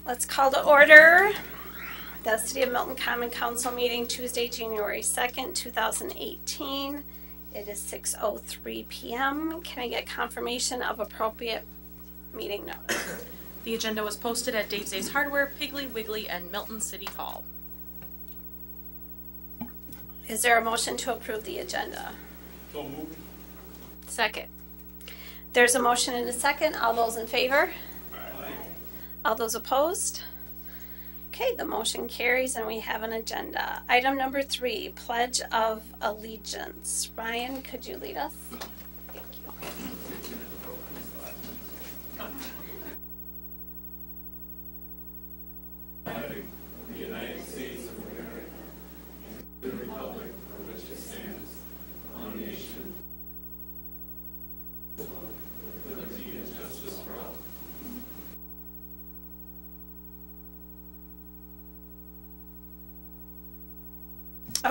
Let's call to order the City of Milton Common Council meeting Tuesday, January 2nd, 2018. It is 6:03 p.m. Can I get confirmation of appropriate meeting notice? The agenda was posted at Dave's Ace Hardware, Piggly Wiggly, and Milton City Hall. Is there a motion to approve the agenda? So moved. Second. There's a motion and a second. All those in favor? Aye. All those opposed? Okay, the motion carries and we have an agenda. Item number 3, Pledge of Allegiance. Ryan, could you lead us? Thank you. The United States of America, and the republic for which it stands, one nation, with liberty and justice for all.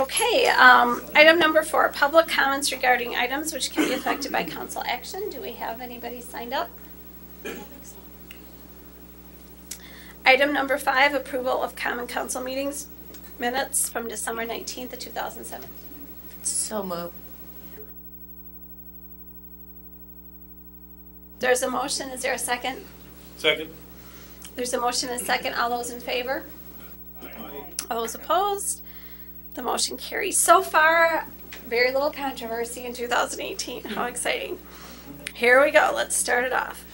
Okay, item number 4, public comments regarding items which can be affected by council action. Do we have anybody signed up? Item number 5, approval of common council meetings minutes from December 19th of 2007. So moved. There's a motion. Is there a second? Second. There's a motion and a second. All those in favor? All those opposed? The motion carries. So far, very little controversy in 2018. How exciting. Here we go. Let's start it off.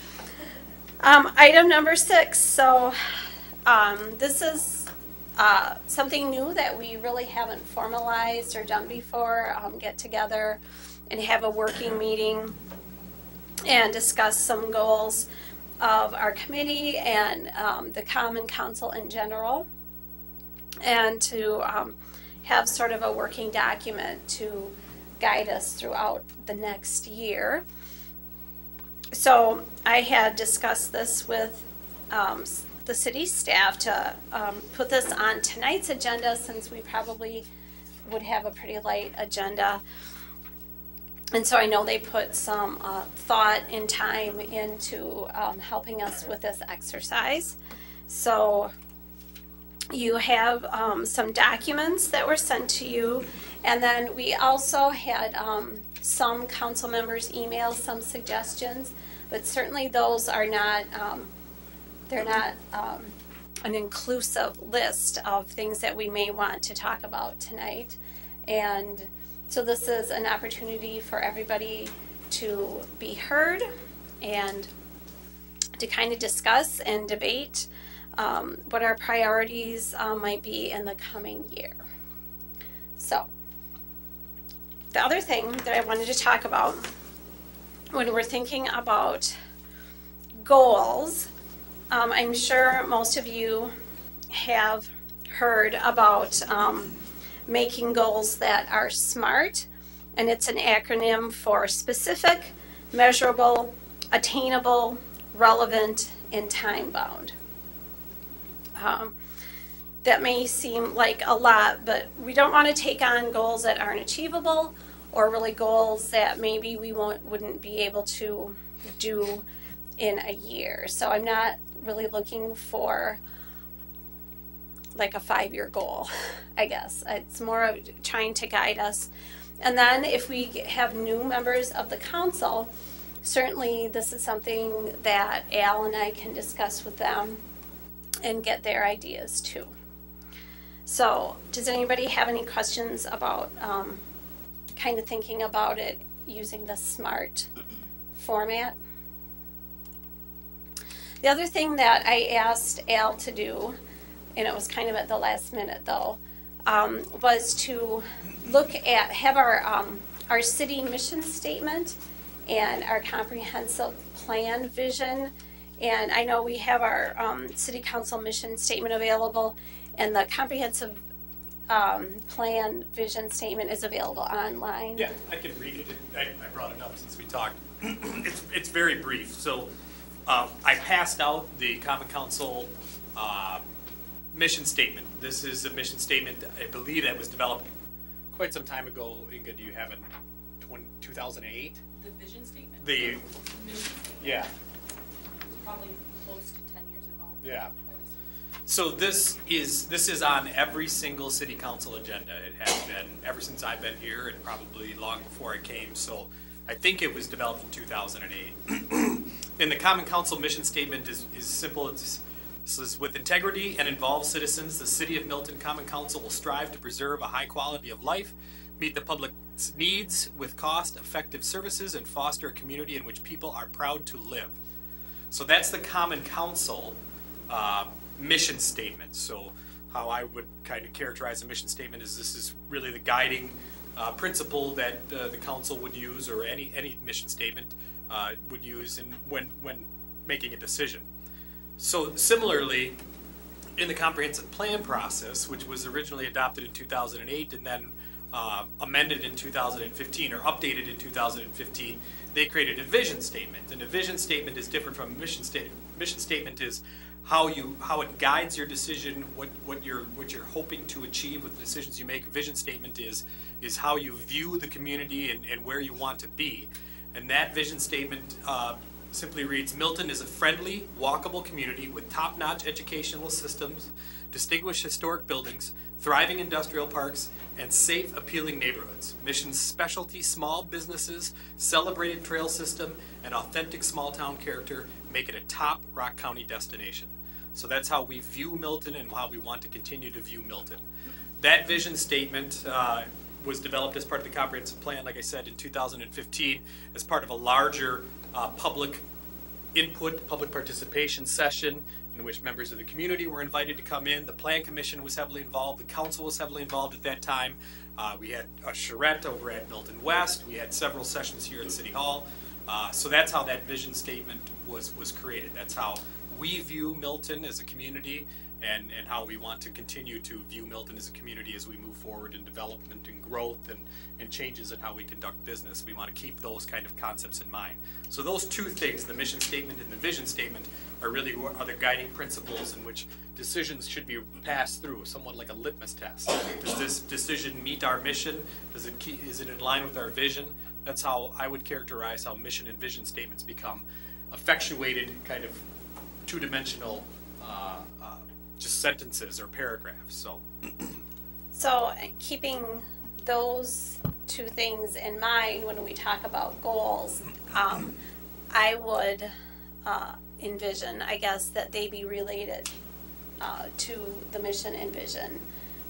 Item number 6. So this is something new that we really haven't formalized or done before. Get together and have a working meeting and discuss some goals of our committee and the Common Council in general, and to have sort of a working document to guide us throughout the next year. So I had discussed this with the city staff to put this on tonight's agenda, since we probably would have a pretty light agenda. And so I know they put some thought and time into helping us with this exercise. So you have some documents that were sent to you, and then we also had some council members email some suggestions, but certainly those are not, they're not an inclusive list of things that we may want to talk about tonight. And so this is an opportunity for everybody to be heard and to kind of discuss and debate what our priorities might be in the coming year. So the other thing that I wanted to talk about when we're thinking about goals, I'm sure most of you have heard about making goals that are SMART, and it's an acronym for specific, measurable, attainable, relevant, and time-bound. That may seem like a lot, but we don't want to take on goals that aren't achievable, or really goals that maybe we wouldn't be able to do in a year. So I'm not really looking for like a 5-year goal, I guess. It's more of trying to guide us. And then if we have new members of the council, certainly this is something that Al and I can discuss with them and get their ideas too. So does anybody have any questions about kind of thinking about it using the SMART format? The other thing that I asked Al to do, and it was kind of at the last minute though, was to look at, have our city mission statement and our comprehensive plan vision. And I know we have our city council mission statement available, and the comprehensive plan vision statement is available online. Yeah, I can read it. I brought it up since we talked. It's very brief. So I passed out the Common Council mission statement. This is a mission statement, I believe, that was developed quite some time ago. Inga, do you have it? 2008? The vision statement? The mission statement? Yeah. It's probably close to 10 years ago. Yeah. So this is on every single city council agenda. It has been ever since I've been here and probably long before I came. So I think it was developed in 2008. And the Common Council mission statement is simple. This is with integrity and involved citizens, the City of Milton Common Council will strive to preserve a high quality of life, meet the public's needs with cost-effective services, and foster a community in which people are proud to live. So that's the Common Council mission statement. So how I would kind of characterize a mission statement is this is really the guiding principle that the council would use, or any mission statement would use when making a decision. So similarly, in the comprehensive plan process, which was originally adopted in 2008 and then amended in 2015 or updated in 2015, they created a vision statement. And a vision statement is different from a mission statement. Mission statement is how it guides your decision, what you're hoping to achieve with the decisions you make. A vision statement is how you view the community and where you want to be. And that vision statement simply reads, Milton is a friendly, walkable community with top-notch educational systems, distinguished historic buildings, thriving industrial parks, and safe, appealing neighborhoods. Mission's specialty small businesses, celebrated trail system, and authentic small-town character make it a top Rock County destination. So that's how we view Milton and how we want to continue to view Milton. That vision statement was developed as part of the comprehensive plan, like I said, in 2015, as part of a larger public input, public participation session in which members of the community were invited to come in. The Plan Commission was heavily involved. The council was heavily involved at that time. We had a charrette over at Milton West. We had several sessions here at City Hall. So that's how that vision statement was created. That's how we view Milton as a community, and how we want to continue to view Milton as a community as we move forward in development and growth and changes in how we conduct business. We want to keep those kind of concepts in mind. So those two things, the mission statement and the vision statement, are really the guiding principles in which decisions should be passed through, somewhat like a litmus test. Does this decision meet our mission? Is it in line with our vision? That's how I would characterize how mission and vision statements become effectuated, kind of two-dimensional just sentences or paragraphs. So keeping those two things in mind when we talk about goals, I would envision, I guess, that they be related to the mission and vision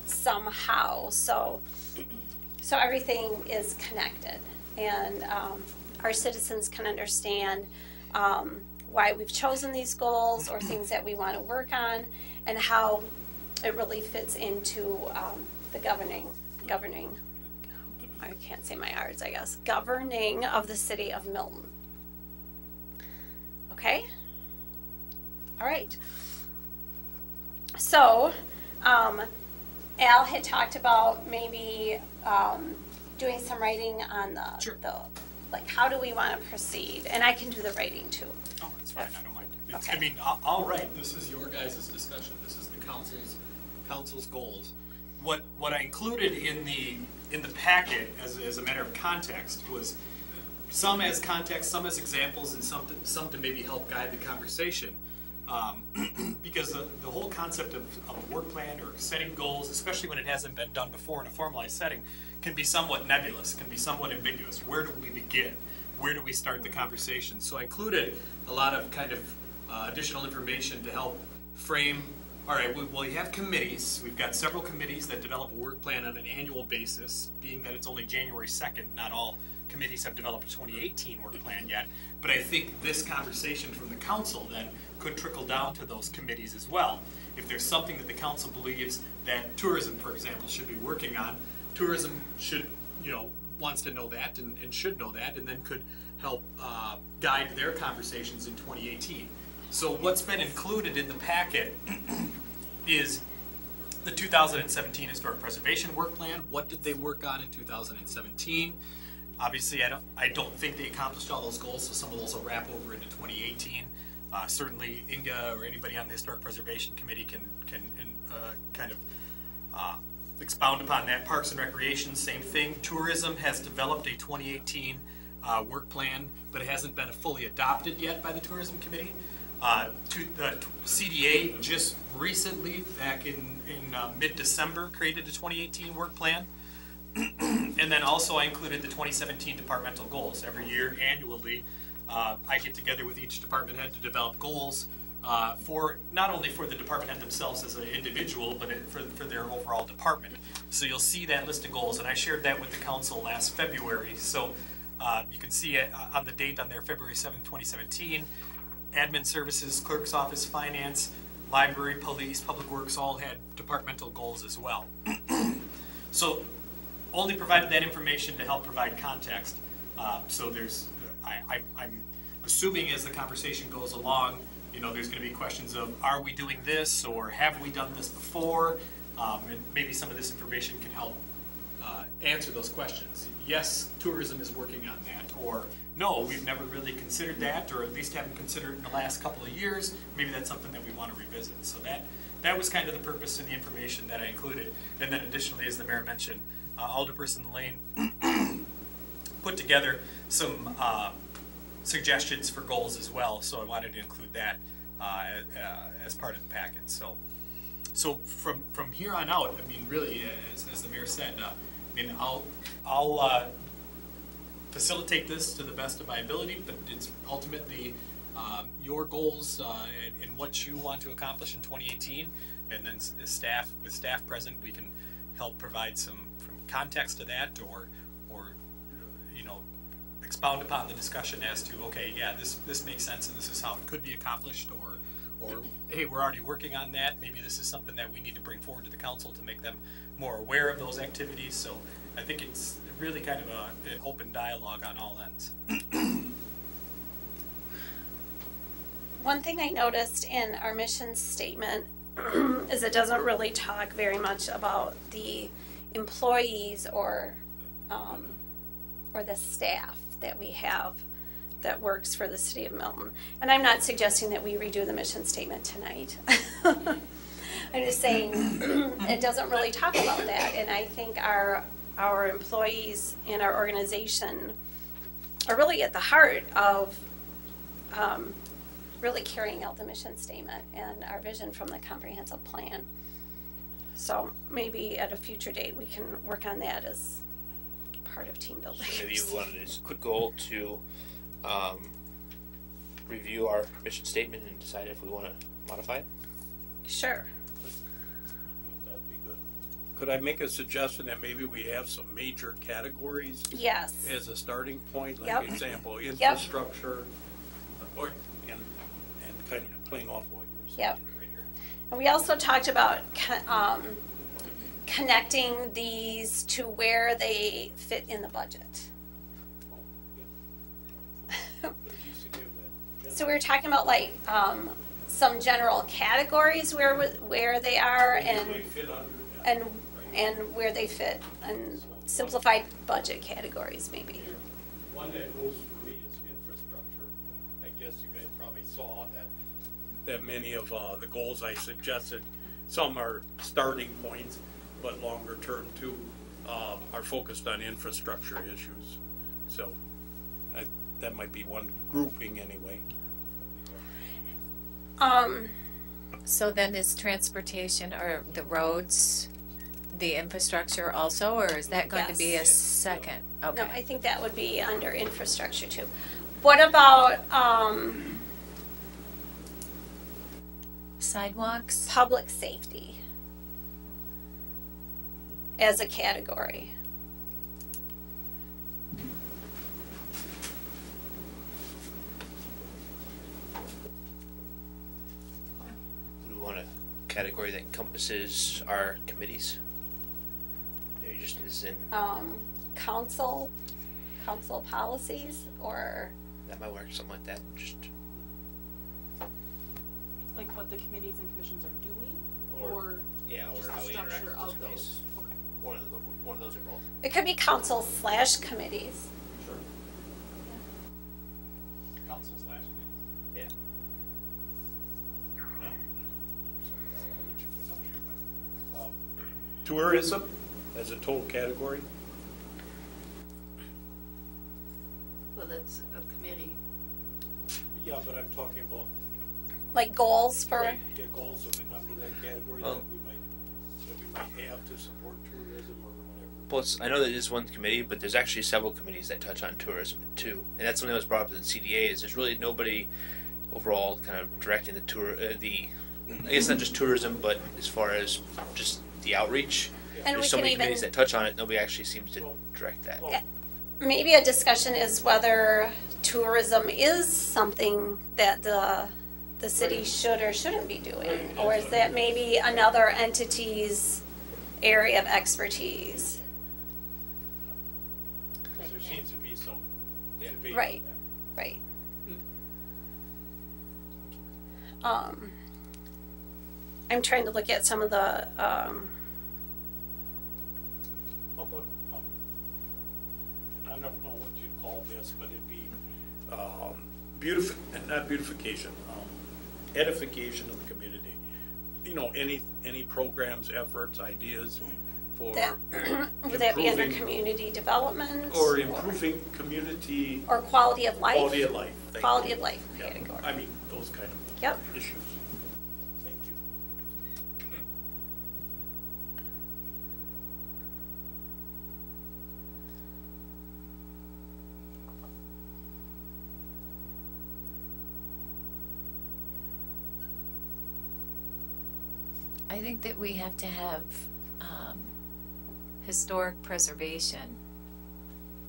somehow. So everything is connected, and our citizens can understand why we've chosen these goals or things that we want to work on, and how it really fits into the governing, I can't say my R's, I guess, governing of the city of Milton. Okay? All right. So, Al had talked about maybe doing some writing on the like, how do we want to proceed? And I can do the writing too. Oh, that's fine. I don't mind. Okay. I mean, I'll write. This is your guys' discussion. This is the council's goals. What I included in the packet as a matter of context was some as context, some as examples, and some to maybe help guide the conversation. Because the whole concept of a work plan or setting goals, especially when it hasn't been done before in a formalized setting, can be somewhat nebulous, can be somewhat ambiguous. Where do we begin? Where do we start the conversation? So I included a lot of kind of additional information to help frame, all right, well, you have committees. We've got several committees that develop a work plan on an annual basis, being that it's only January 2nd. Not all committees have developed a 2018 work plan yet. But I think this conversation from the council then could trickle down to those committees as well. If there's something that the council believes that tourism, for example, should be working on, tourism should, wants to know that and should know that, and then could help guide their conversations in 2018. So what's been included in the packet is the 2017 Historic Preservation Work Plan. What did they work on in 2017? Obviously, I don't think they accomplished all those goals, so some of those will wrap over into 2018. Certainly, Inga or anybody on the Historic Preservation Committee can kind of expound upon that. Parks and Recreation, same thing. Tourism has developed a 2018 work plan, but it hasn't been fully adopted yet by the Tourism Committee. The CDA just recently, back in mid-December, created a 2018 work plan. And then also I included the 2017 departmental goals. Every year, annually, I get together with each department head to develop goals for, not only for the department head themselves as an individual, but for their overall department. So you'll see that list of goals, and I shared that with the council last February. So you can see it on the date on there, February 7th, 2017. Admin services, clerk's office, finance, library, police, public works all had departmental goals as well. So only provided that information to help provide context. So there's, I'm assuming as the conversation goes along, you know, there's going to be questions of, are we doing this, or have we done this before? And maybe some of this information can help answer those questions. Yes, tourism is working on that, or no, we've never really considered that, or at least haven't considered it in the last couple of years. Maybe that's something that we want to revisit. So that was kind of the purpose and the information that I included. And then additionally, as the mayor mentioned, Alderperson Lane put together some suggestions for goals as well. So I wanted to include that as part of the packet. So from here on out, I mean, really, as the mayor said, I mean, I'll facilitate this to the best of my ability, but it's ultimately your goals and what you want to accomplish in 2018, and then as staff, with staff present, we can help provide some context to that, or you know, expound upon the discussion as to, okay, yeah, this makes sense and this is how it could be accomplished, or hey, we're already working on that. Maybe this is something that we need to bring forward to the council to make them more aware of those activities. So I think it's really kind of an open dialogue on all ends. One thing I noticed in our mission statement is it doesn't really talk very much about the employees or the staff that we have that works for the city of Milton. And I'm not suggesting that we redo the mission statement tonight. I'm just saying it doesn't really talk about that. And I think our employees and our organization are really at the heart of really carrying out the mission statement and our vision from the comprehensive plan. So maybe at a future date we can work on that as part of team building. So maybe you wanted a quick goal to review our mission statement and decide if we want to modify it. Sure. That'd be good. Could I make a suggestion that maybe we have some major categories Yes. as a starting point, like Yep. example, infrastructure, or and kind of playing off what you were saying Yep. right here. And we also talked about connecting these to where they fit in the budget. Oh, yeah. But at least you give that. So we were talking about like some general categories where they are and They fit under that. and where they fit, and simplified budget categories maybe. One that goes for me is infrastructure. I guess you guys probably saw that many of the goals I suggested, some are starting points, but longer term too, are focused on infrastructure issues. So that might be one grouping anyway. So then is transportation or the roads, the infrastructure also, or is that going to be a Yes. second? No, Okay. I think that would be under infrastructure too. What about Sidewalks? public safety as a category? We want a category that encompasses our committees. Maybe just as in, Council policies, or that might work, something like that, just, Like what the committees and commissions are doing, or yeah, just or the how we interact structure with of those those? committees. Okay. One of those or both. it could be council/committees. Sure. Council / Yeah. Tourism as a total category. Well, that's a committee. Yeah, but I'm talking about like goals for, Right, yeah, goals of under that category Well- that we might have to support tourism or whatever. Well, I know that it is one committee, but there's actually several committees that touch on tourism too, and that's something that was brought up in the CDA. Is there's really nobody overall kind of directing the tour, I guess not just tourism, but as far as just the outreach. and we There's so can many even, committees that touch on it. Nobody actually seems to direct that. Well, maybe a discussion is whether tourism is something that the city should or shouldn't be doing, or is that maybe another entity's area of expertise? because there seems to be some debate on Right. that. Right. I'm trying to look at some of the, How about, I don't know what you'd call this, but it'd be, not beautification, edification of the community. You know, any programs, efforts, ideas for that, would that be under improving- community development? or improving community Or quality of life? quality of life. Thank Quality you. of life Yeah, category. I mean, those kind of Yep. issues. Thank you. I think that we have to have historic preservation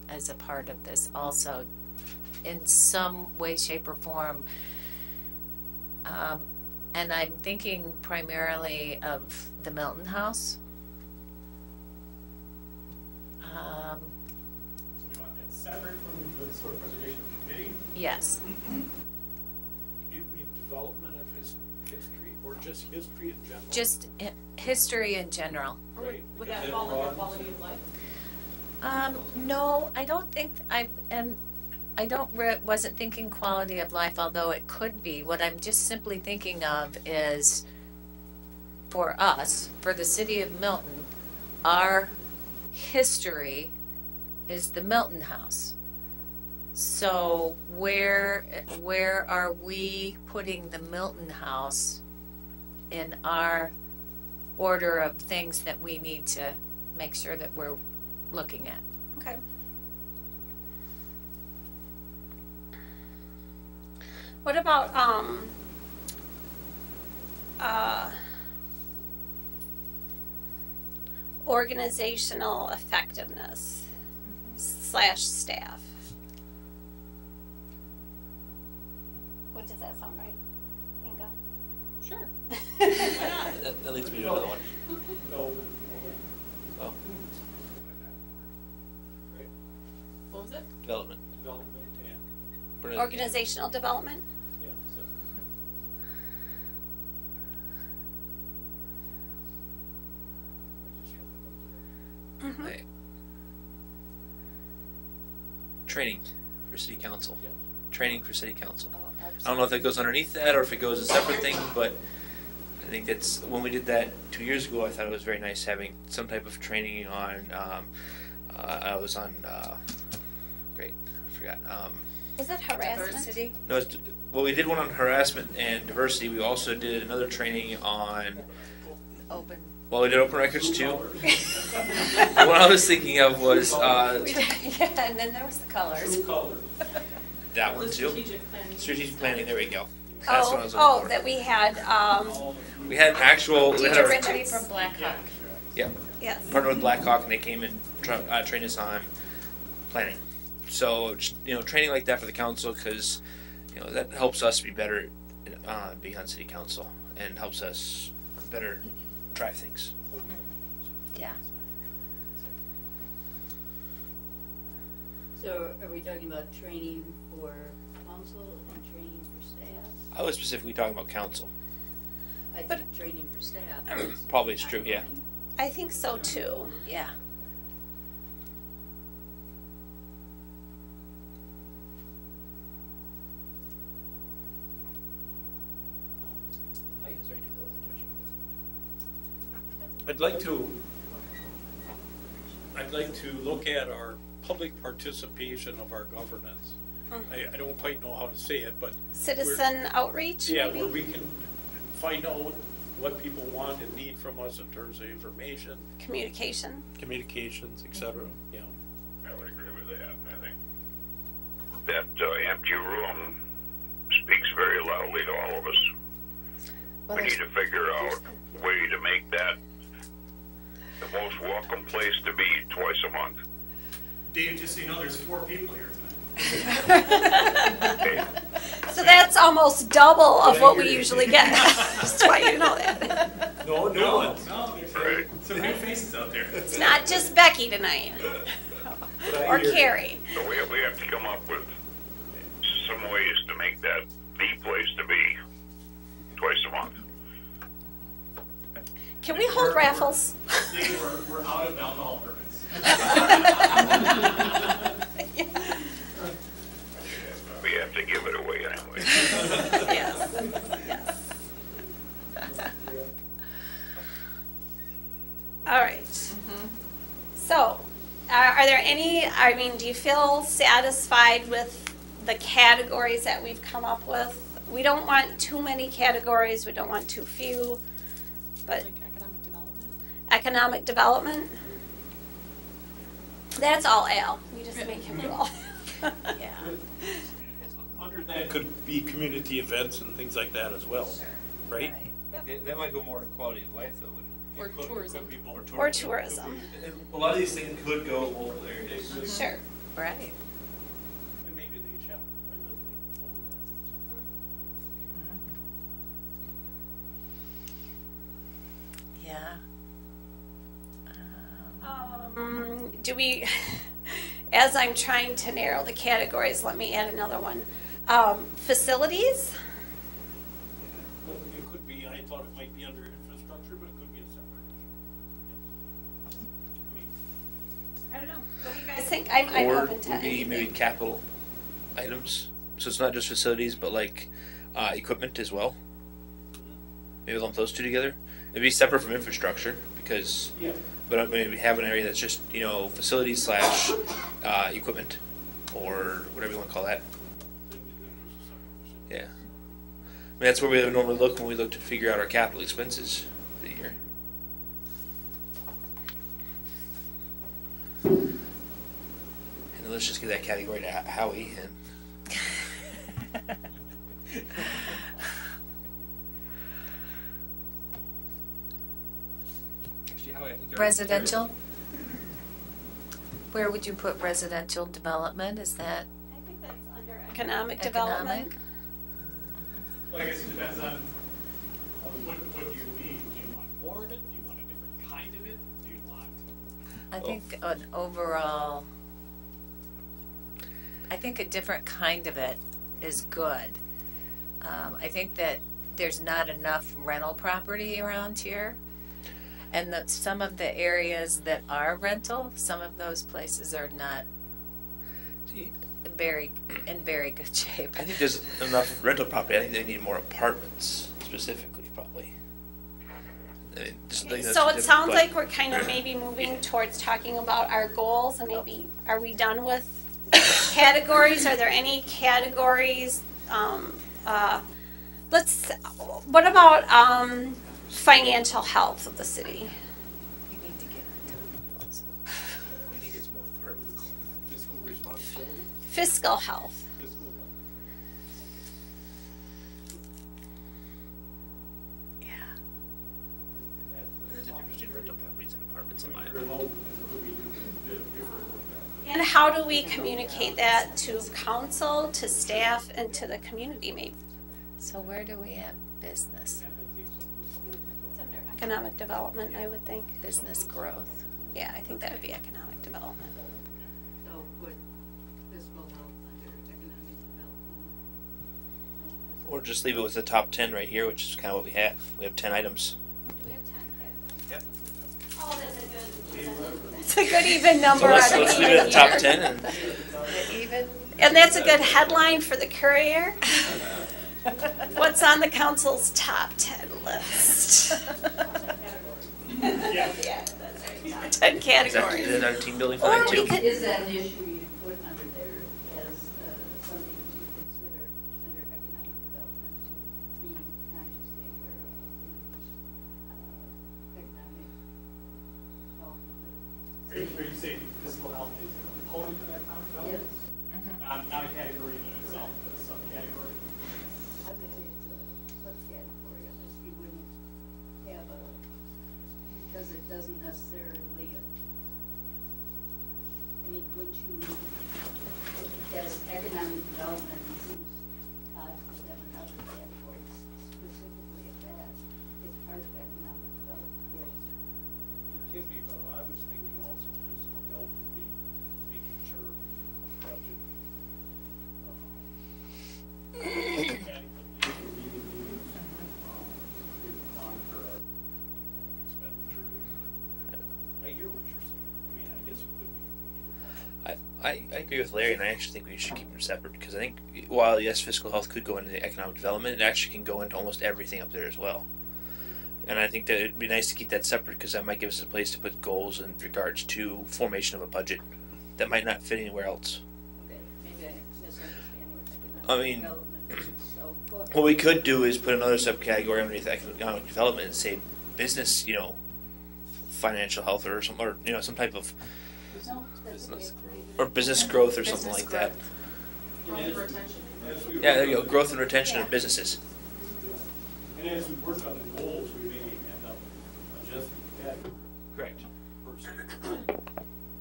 as a part of this also, in some way, shape, or form. And I'm thinking primarily of the Milton House. So we want that separate from the Historic Preservation Committee? Yes, You mean development of his history or just history in general? just history in general. Right. Would because that fall under broadens- quality of life? No, I don't think wasn't thinking quality of life, although it could be. What I'm just simply thinking of is, for us, for the city of Milton, our history is the Milton House. So where are we putting the Milton House in our order of things that we need to make sure that we're looking at? Okay. What about, organizational effectiveness / staff? What, does that sound right, Inga? Sure. That leads me to another one. No. Oh, Right. What was it? development. Development and, We're not- Organizational development? yeah, so. I just wrote it up there. Right. Training for city council. Yes. Training for city council. Oh, I don't know if that goes underneath that or if it goes a separate thing, but I think that's, when we did that 2 years ago, I thought it was very nice having some type of training on, I was on, great, I forgot. Is that harassment? Diversity? No, well, we did one on harassment and diversity. We also did another training on, Open. well, we did open records too. The one I was thinking of was, Yeah, and then there was the colors. True color. that one The too. strategic planning. Strategic planning, there we go. That's what I was Oh, looking for. that we had, We had an actual, we had Teacher a, retreat. From Black Hawk. yeah, yes. partnered with Blackhawk and they came and trained us on planning. So, just, training like that for the council, because, that helps us be better being on city council and helps us better drive things. Yeah. So are we talking about training for council and training for staff? I was specifically talking about council. I But- think training for staff. Probably is true, yeah. I think so too. Yeah. I'd like to look at our public participation of our governance I don't quite know how to say it, but. Citizen outreach, Yeah, maybe? where we can find out what people want and need from us in terms of information, Communication. communications, et cetera, yeah. I would agree with that. I think that empty room speaks very loudly to all of us. Well, We need there's- to figure out a way to make that the most welcome place to be twice a month. Dave, just so you know, there's 4 people here tonight. Okay? So that's almost double of what we usually get. Just why you know that. No, No, there's Right. some new faces out there. It's not just Becky tonight. Or Carrie. So we have to come up with some ways to make that the place to be twice a month. Can we hold raffles? Dave, we're out of alcohol permits. We have to give it away anyway. Yes, yes. All right. So, are there any, I mean, do you feel satisfied with the categories that we've come up with? We don't want too many categories, we don't want too few, but Like economic development. economic development? That's all Al, you just make him do all. Yeah. Under that could be community events and things like that as well, right? That might go more in quality of life though, wouldn't Or tourism. Or tourism, it? A lot of these things could go both areas. sure. Right. And maybe they shall. I will be over that. Yeah. Do we, as I'm trying to narrow the categories, let me add another one. Facilities? But it could be, I thought it might be under infrastructure, but it could be a separate issue. Yes. I mean, I don't know. What do you guys think? I'm Or open to would be anything. maybe capital items. So it's not just facilities, but like equipment as well. Maybe lump those two together. It'd be separate from infrastructure because, yeah. but maybe have an area that's just facilities / equipment or whatever you want to call that. Then there's a separate issue. Yeah. I mean, that's where we would normally look when we look to figure out our capital expenses for the year. And then let's just give that category to Howie and. Actually, Howie, I think you're- Residential? Where would you put residential development? Is that I think that's under economic development. economic? Well, I guess it depends on what do you need? Do you want more of it? Do you want a different kind of it? Do you want? I think an overall, I think a different kind of it is good. I think that there's not enough rental property around here. And that some of the areas that are rental, some of those places are not See, in very good shape. I think there's enough rental property. I think they need more apartments specifically, probably. I mean, just think that's So it different, sounds but- like we're kind of maybe moving towards talking about our goals and maybe, are we done with categories? Are there any categories? What about financial health of the city? You need to get into those. We need is more apartments. Fiscal responsibility, Fiscal health. fiscal. Yeah. There's a difference between rental properties and apartments in my opinion. Remote could be different. And how do we communicate that to council, to staff, and to the community maybe? So where do we have business? It's under economic development, I would think. Business growth? Yeah, I think that would be economic development. So put fiscal health under economic development. Or just leave it with the top 10 right here, which is kind of what we have. We have 10 items. Do we have 10 categories? Yep. Oh, that's a good even number So let's on leave an it even at the top year. 10 and Even? And that's a good headline for the Courier. What's on the council's top 10 list? Yeah, that's right. 10 is categories. that our team building for Or that we too? could- Is that an issue you put under there as something not a category in itself, but a subcategory. I would say it's a subcategory, unless you wouldn't have a, because it doesn't necessarily, I mean, wouldn't you, as economic development, it seems odd for them another category specifically at that. It's part of economic development. It can be, but I was thinking also physical health would be making sure we budget. Adequately for meeting needs, we monitor our expenditures. I hear what you're saying. I mean, I guess it could be either one. I agree with Larry, and I actually think we should keep them separate because I think while yes, fiscal health could go into the economic development, it actually can go into almost everything up there as well. And I think that it'd be nice to keep that separate because that might give us a place to put goals in regards to formation of a budget that might not fit anywhere else. Okay, maybe I misunderstand what I economic mean, development is, so. go ahead. What we could do is put another subcategory underneath economic development and say business, financial health or some, or some type of, No, that's okay. or business growth or something Business like that. growth and retention. Yeah, there you go. Growth and retention of businesses. And as we work on the goals, we may end up adjusting the category. Correct. Person.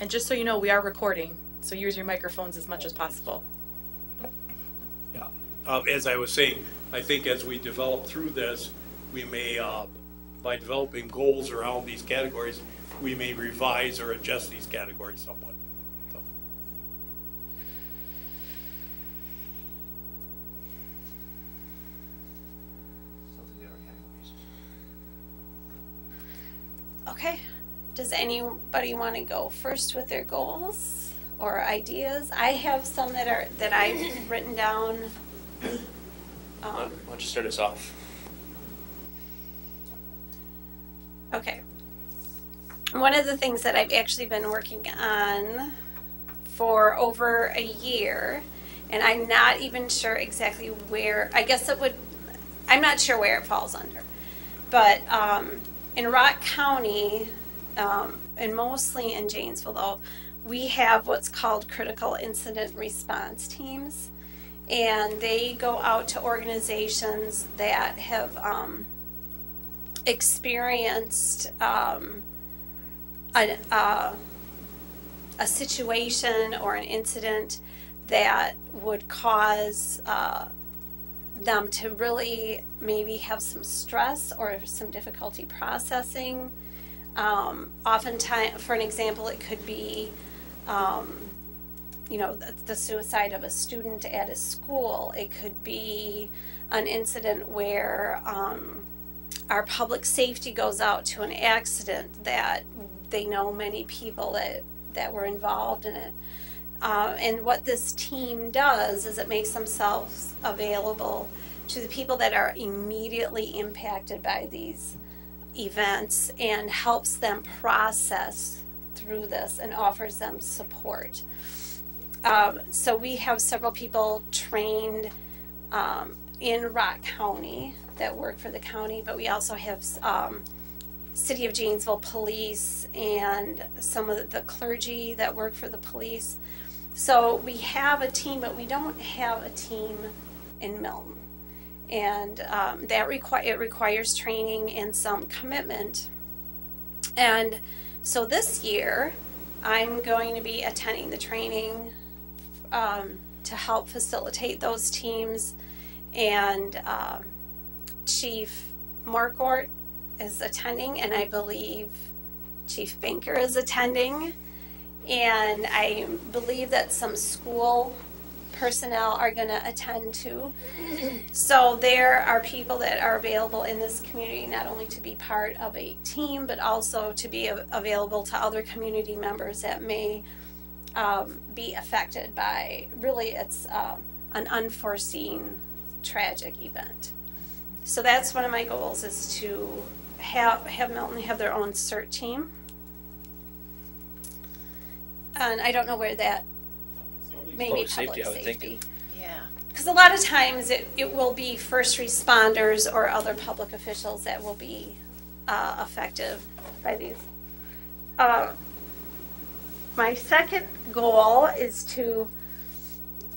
And just so you know, we are recording, so use your microphones as much as possible. Yeah, as I was saying, I think as we develop through this, we may, by developing goals around these categories, we may revise or adjust these categories somewhat. So, Okay, does anybody want to go first with their goals or ideas? I have some that I've written down. Why don't you start us off? Okay. One of the things that I've actually been working on for over a year, and I'm not even sure exactly where, I guess it would, I'm not sure where it falls under. But in Rock County, and mostly in Janesville though, we have what's called critical incident response teams. And they go out to organizations that have experienced a situation or an incident that would cause them to really maybe have some stress or some difficulty processing. Oftentimes, for an example, it could be the suicide of a student at a school. It could be an incident where our public safety goes out to an accident that they know many people that were involved in it. And what this team does is it makes themselves available to the people that are immediately impacted by these events and helps them process through this and offers them support. So we have several people trained in Rock County that work for the county, but we also have City of Janesville police and some of the clergy that work for the police. So we have a team, but we don't have a team in Milton. And it requires training and some commitment. And so this year, I'm going to be attending the training to help facilitate those teams. And Chief Marquardt is attending, and I believe Chief Banker is attending. And I believe that some school personnel are going to attend too. So there are people that are available in this community not only to be part of a team, but also to be available to other community members that may be affected by, really it's an unforeseen tragic event. So that's one of my goals, is to have Milton have their own CERT team. And I don't know where that, maybe public I would think. safety. Yeah. Because a lot of times it will be first responders or other public officials that will be affected by these. My second goal is to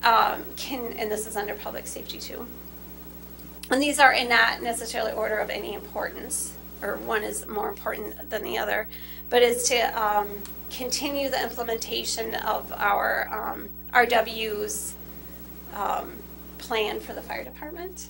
and this is under public safety too. And these are in not necessarily order of any importance, or one is more important than the other, but is to continue the implementation of our RW's plan for the fire department.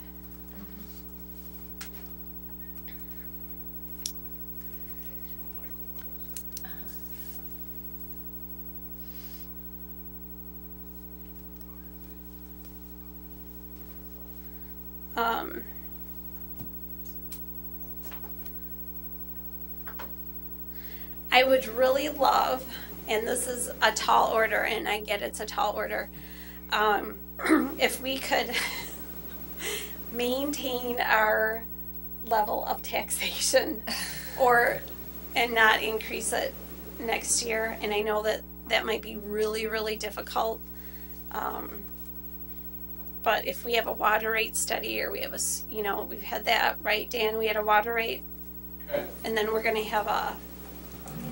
I would really love, and this is a tall order, and I get it's a tall order, if we could maintain our level of taxation and not increase it next year. And I know that might be really, really difficult. But if we have a water rate study, or we have we've had that, right, Dan? We had a water rate, and then we're going to have a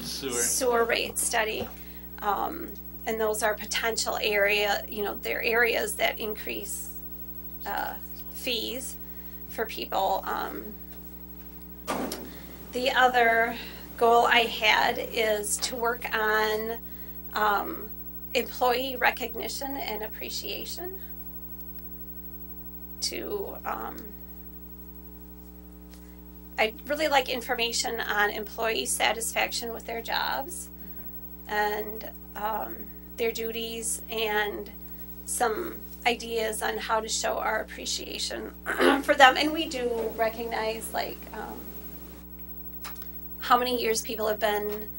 sewer rate study. And those are potential they're areas that increase fees for people. The other goal I had is to work on employee recognition and appreciation. I'd really like information on employee satisfaction with their jobs and their duties, and some ideas on how to show our appreciation for them. And we do recognize how many years people have been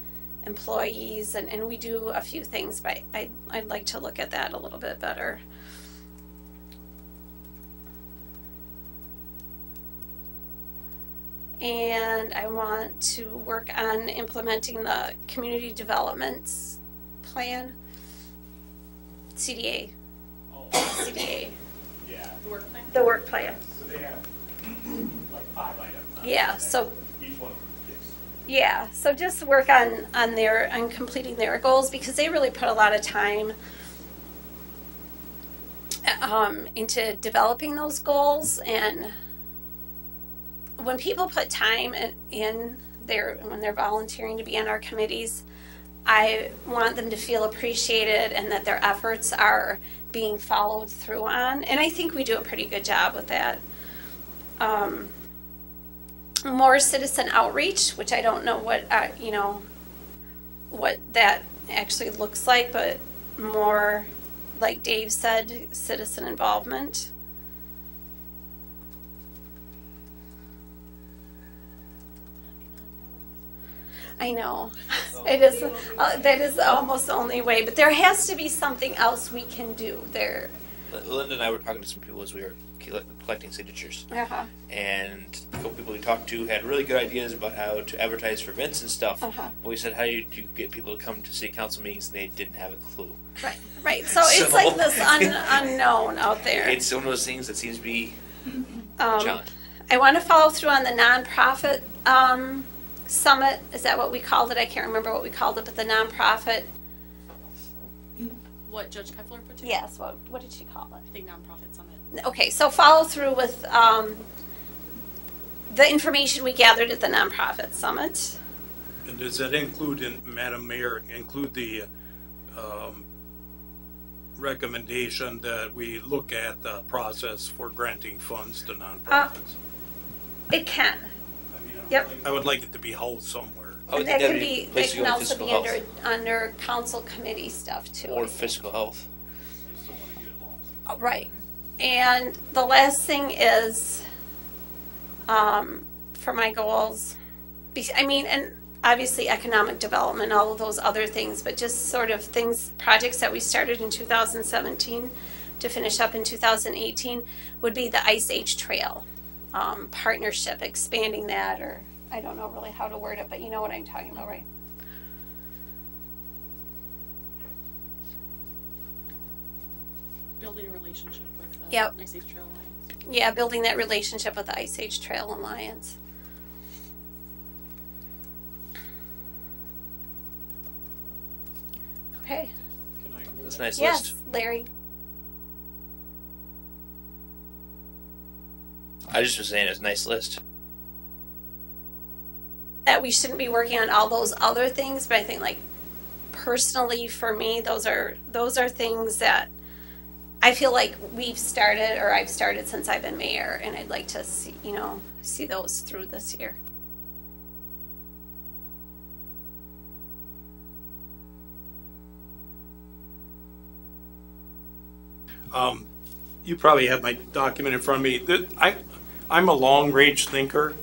employees, and we do a few things, but I'd like to look at that a little bit better. And I want to work on implementing the community development plan, CDA. CDA. Yeah. The work plan? The work plan. So they have like 5 items. Yeah, so Each one gives. yeah, so just work on completing their goals, because they really put a lot of time into developing those goals. And when people put time when they're volunteering to be on our committees, I want them to feel appreciated and that their efforts are being followed through on. And I think we do a pretty good job with that. More citizen outreach, which I don't know what that actually looks like, but more, like Dave said, citizen involvement. I know. It is. That is almost the only way. But there has to be something else we can do there. Linda and I were talking to some people as we were collecting signatures. Uh-huh. And a couple people we talked to had really good ideas about how to advertise for events and stuff. Uh-huh. But we said, how do you get people to come to city council meetings, and they didn't have a clue. Right. So it's like this unknown out there. It's one of those things that seems to be a challenge. I want to follow through on the nonprofit summit. Is that what we called it? I can't remember what we called it, but the nonprofit. What Judge Kepler put together? Yes. What did she call it? I think nonprofit summit. Okay, so follow through with the information we gathered at the nonprofit summit. And does that include, Madam Mayor, the recommendation that we look at the process for granting funds to nonprofits? It can. I mean, Yep. I would like it to be held somewhere. I would That think can that'd be. a That place to can go in also fiscal be health under council committee stuff too. or fiscal health. I just don't want to get it lost. Right. And the last thing is, for my goals, and obviously economic development, all of those other things, but just sort of projects that we started in 2017 to finish up in 2018 would be the Ice Age Trail partnership, expanding that, or I don't know really how to word it, but you know what I'm talking about, right? Building a relationship with the Yep. Ice Age Trail Alliance. Yeah, building that relationship with the Ice Age Trail Alliance. Okay. Can I That's a nice Yes, list. Larry. I just was saying it's a nice list. That we shouldn't be working on all those other things, but I think like personally for me, those are things that I feel like we've started, or I've started since I've been mayor, and I'd like to see, see those through this year. You probably have my document in front of me. I'm a long-range thinker.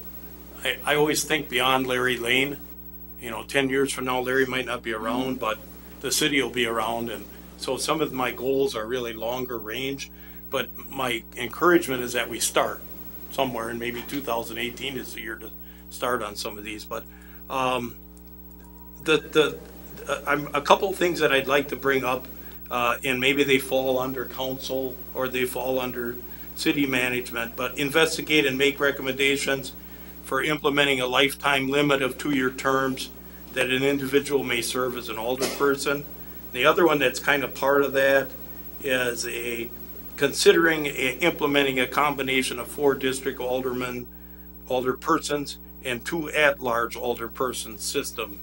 I always think beyond Larry Lane. 10 years from now, Larry might not be around, but the city will be around. And so some of my goals are really longer range. But my encouragement is that we start somewhere, and maybe 2018 is the year to start on some of these. But I'm a couple things that I'd like to bring up. And maybe they fall under council or they fall under city management, but investigate and make recommendations for implementing a lifetime limit of 2-year terms that an individual may serve as an alderperson. The other one that's kind of part of that is considering implementing a combination of 4 district alderpersons and 2 at-large alderperson system.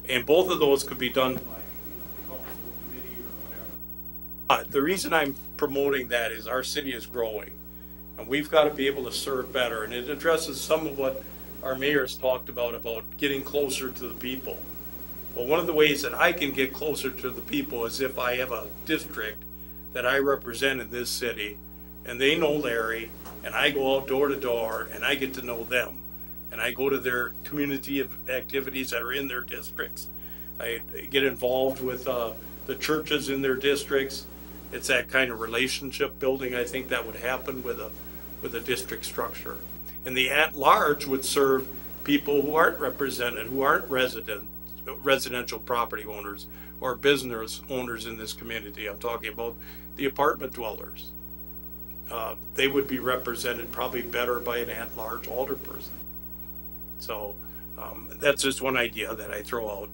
And both of those could be done by the reason I'm promoting that is our city is growing, and we've got to be able to serve better. And it addresses some of what our mayor's talked about getting closer to the people. Well, one of the ways that I can get closer to the people is if I have a district that I represent in this city, and they know Larry, and I go out door to door, and I get to know them. And I go to their community activities that are in their districts. I get involved with the churches in their districts. It's that kind of relationship building, I think, that would happen with a district structure. And the at-large would serve people who aren't represented, who aren't residential property owners or business owners in this community. I'm talking about the apartment dwellers. They would be represented probably better by an at-large alderperson. So that's just one idea that I throw out.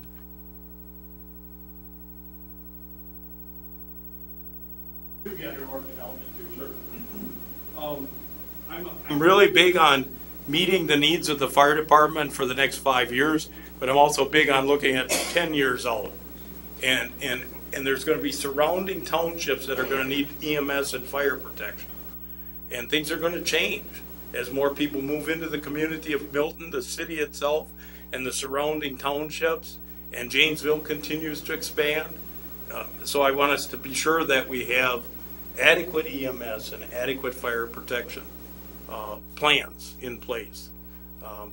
I'm really big on meeting the needs of the fire department for the next 5 years, but I'm also big on looking at 10 years out. And there's going to be surrounding townships that are going to need EMS and fire protection. And things are going to change as more people move into the community of Milton, the city itself, and the surrounding townships, and Janesville continues to expand. So I want us to be sure that we have adequate EMS and adequate fire protection plans in place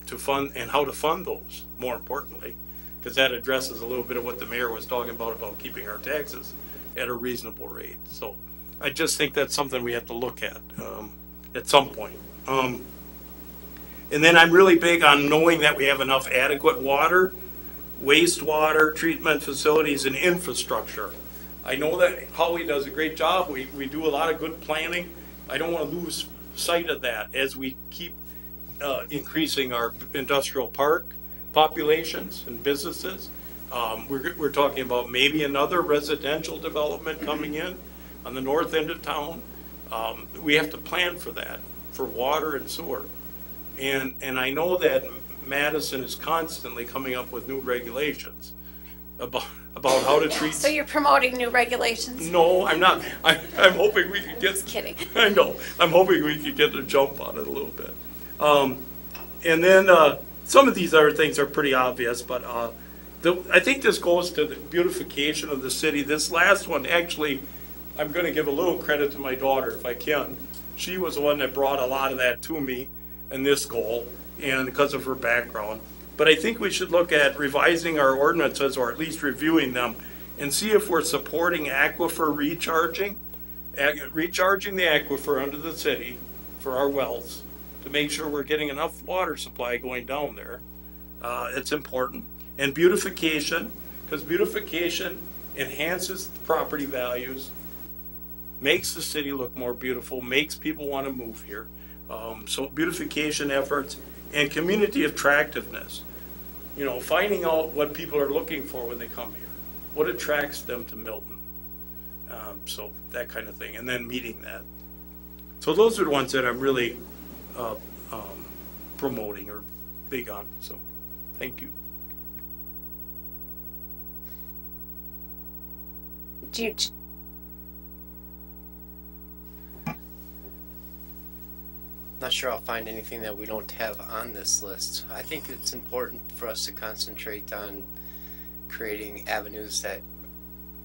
to fund, and how to fund those, more importantly, because that addresses a little bit of what the mayor was talking about keeping our taxes at a reasonable rate. So I just think that's something we have to look at some point. And then I'm really big on knowing that we have enough adequate water, wastewater treatment facilities, and infrastructure. I know that Holly does a great job. We do a lot of good planning. I don't want to lose sight of that as we keep increasing our industrial park populations and businesses. We're talking about maybe another residential development coming in on the north end of town. We have to plan for that, for water and sewer. And I know that Madison is constantly coming up with new regulations about how to treat. So you're promoting new regulations? No, I'm not. I'm hoping we can get. Just kidding. I know. I'm hoping we can get a jump on it a little bit. And then some of these other things are pretty obvious, but I think this goes to the beautification of the city. This last one, actually, I'm going to give a little credit to my daughter if I can. She was the one that brought a lot of that to me in this goal, and because of her background. But I think we should look at revising our ordinances, or at least reviewing them, and see if we're supporting aquifer recharging the aquifer under the city for our wells to make sure we're getting enough water supply going down there. It's important. And beautification, because beautification enhances the property values, makes the city look more beautiful, makes people want to move here. So beautification efforts and community attractiveness. Finding out what people are looking for when they come here. What attracts them to Milton? So that kind of thing, and then meeting that. So those are the ones that I'm really promoting or big on. So, thank you. Do you, Not sure I'll find anything that we don't have on this list. I think it's important for us to concentrate on creating avenues that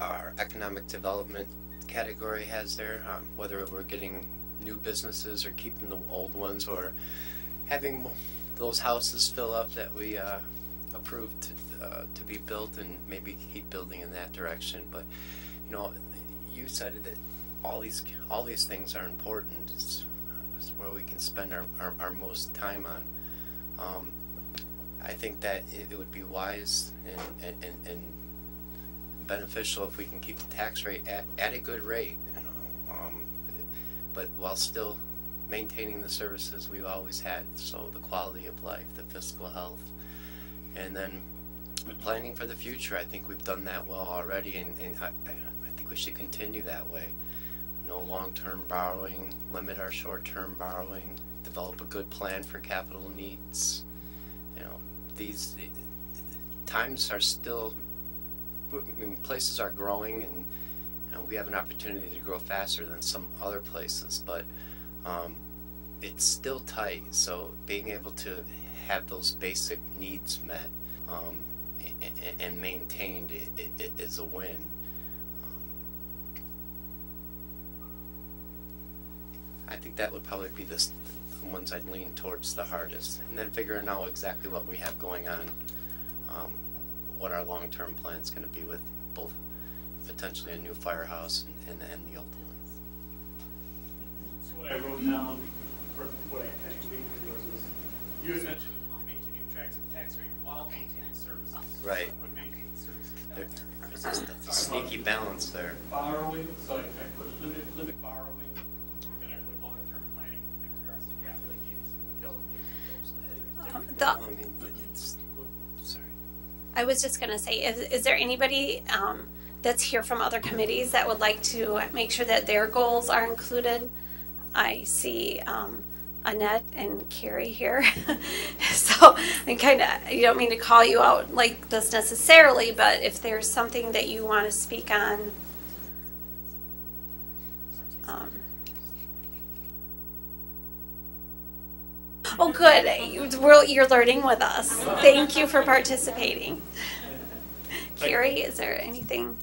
our economic development category has there, whether we're getting new businesses or keeping the old ones, or having those houses fill up that we approved to be built, and maybe keep building in that direction. But you know, you said it, that all these things are important. It's where we can spend our most time on. I think that it would be wise and beneficial if we can keep the tax rate at a good rate, you know, but while still maintaining the services we've always had. So the quality of life, the fiscal health, and then planning for the future. I think we've done that well already, and I think we should continue that way. No long-term borrowing, limit our short-term borrowing, develop a good plan for capital needs. You know, these times are still, I mean, places are growing, and we have an opportunity to grow faster than some other places, but it's still tight. So being able to have those basic needs met and maintained is a win. I think that would probably be the ones I'd lean towards the hardest, and then figuring out exactly what we have going on, what our long-term plan is going to be with both potentially a new firehouse and the old ones. So what I wrote down for what I kind of leaned towards was, you had mentioned maintaining tax rate while maintaining services. Right. Would maintain services down there. That's a sneaky balance there. Borrowing, so I put limit borrowing. Sorry. I was just going to say, is there anybody that's here from other committees that would like to make sure that their goals are included? I see Annette and Carrie here. So I kind of, you don't mean to call you out like this necessarily, but if there's something that you want to speak on. Oh, good. You're learning with us. Thank you for participating. Carrie, is there anything?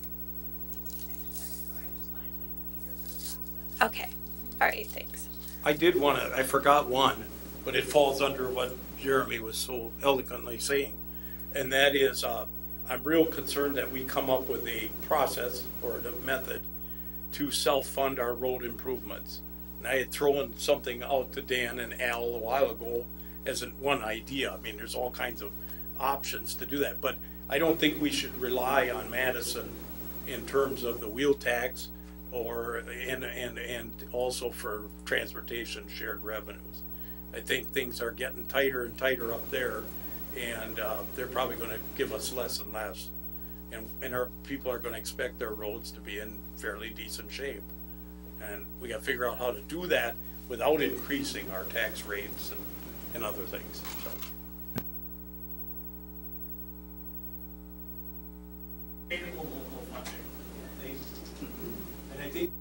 Okay. All right, thanks. I forgot one, but it falls under what Jeremy was so eloquently saying. And that is, I'm real concerned that we come up with a process or a method to self-fund our road improvements. And I had thrown something out to Dan and Al a while ago as one idea. I mean, there's all kinds of options to do that, but I don't think we should rely on Madison in terms of the wheel tax and also for transportation shared revenues. I think things are getting tighter and tighter up there, and they're probably going to give us less and less. And our people are going to expect their roads to be in fairly decent shape. And we got to figure out how to do that without increasing our tax rates and other things. So. And I think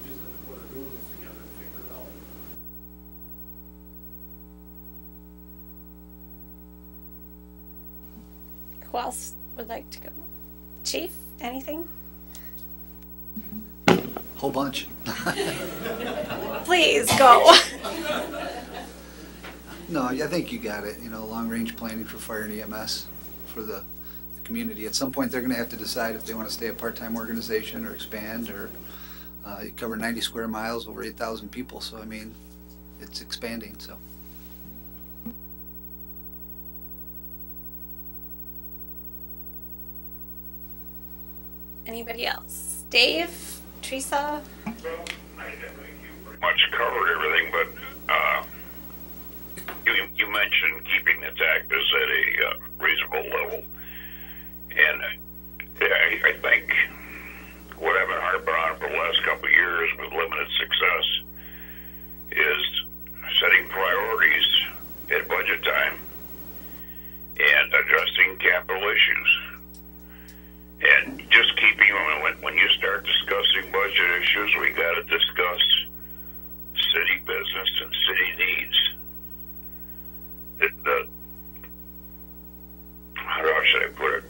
we just have to put our rules together and figure it out. Who else would like to go? Chief, anything? Whole bunch. Please go. No, I think you got it. You know, long-range planning for fire and EMS for the community. At some point, they're going to have to decide if they want to stay a part-time organization or expand, or you cover 90 square miles, over 8,000 people. So, I mean, it's expanding, so. Anybody else? Dave? Teresa? Well, I think you pretty much covered everything, but you mentioned keeping the taxes at a reasonable level, and I think what I've been harping on for the last couple of years with issues, we gotta discuss city business and city needs. How should I put it?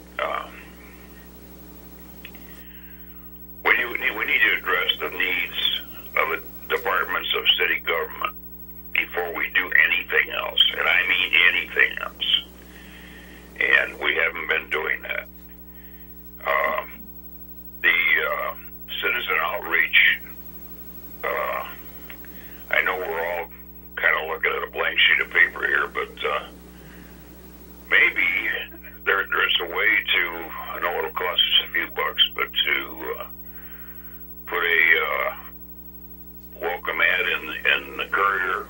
We need to address the needs of the departments of city government before we do anything else, and I mean anything else. And we haven't been doing that. The citizen outreach, I know we're all kind of looking at a blank sheet of paper here, but maybe there's a way to, I know it'll cost us a few bucks, but to put a welcome ad in the Courier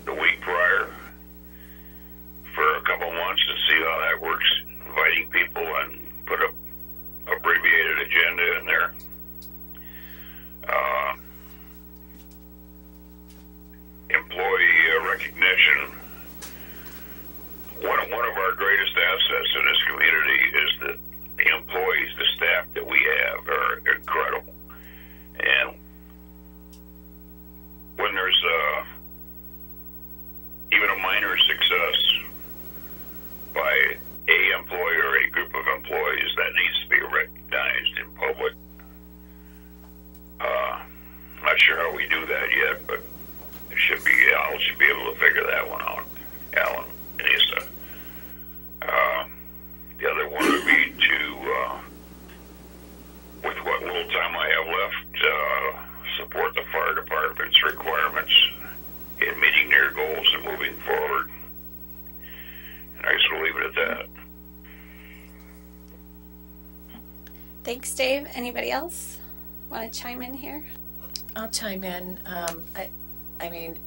the week prior for a couple months to see how that works, inviting people and put a abbreviated agenda in there. Employee recognition. One of our greatest assets in this community is that the employees, the staff that we have are incredible. And when there's even a minor success by a employee or a group of employees, that needs to be recognized in public. Not sure how we do that yet, but Al should be able to figure that one out. Alan, Anissa. The other one would be to, with what little time I have left, support the fire department's requirements in meeting their goals and moving forward. And I just will leave it at that. Thanks, Dave. Anybody else want to chime in here? I'll chime in. I mean,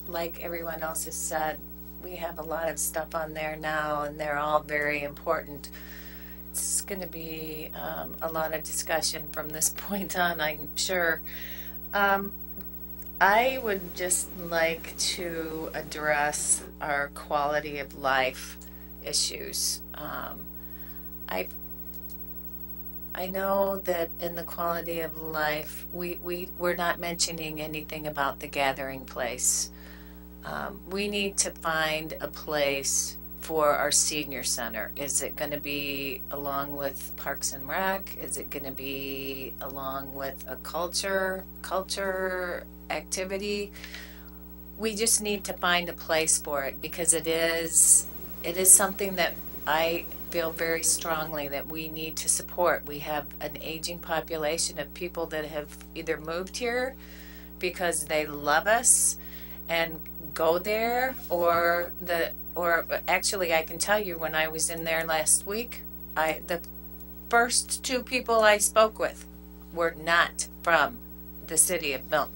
like everyone else has said, we have a lot of stuff on there now, and they're all very important. It's going to be a lot of discussion from this point on, I'm sure. I would just like to address our quality of life issues. I know that in the quality of life, we're not mentioning anything about the gathering place. We need to find a place for our senior center. Is it going to be along with Parks and Rec? Is it going to be along with a culture activity? We just need to find a place for it, because it is something that I feel very strongly that we need to support. We have an aging population of people that have either moved here because they love us and go there, or actually I can tell you, when I was in there last week, the first two people I spoke with were not from the city of Milton.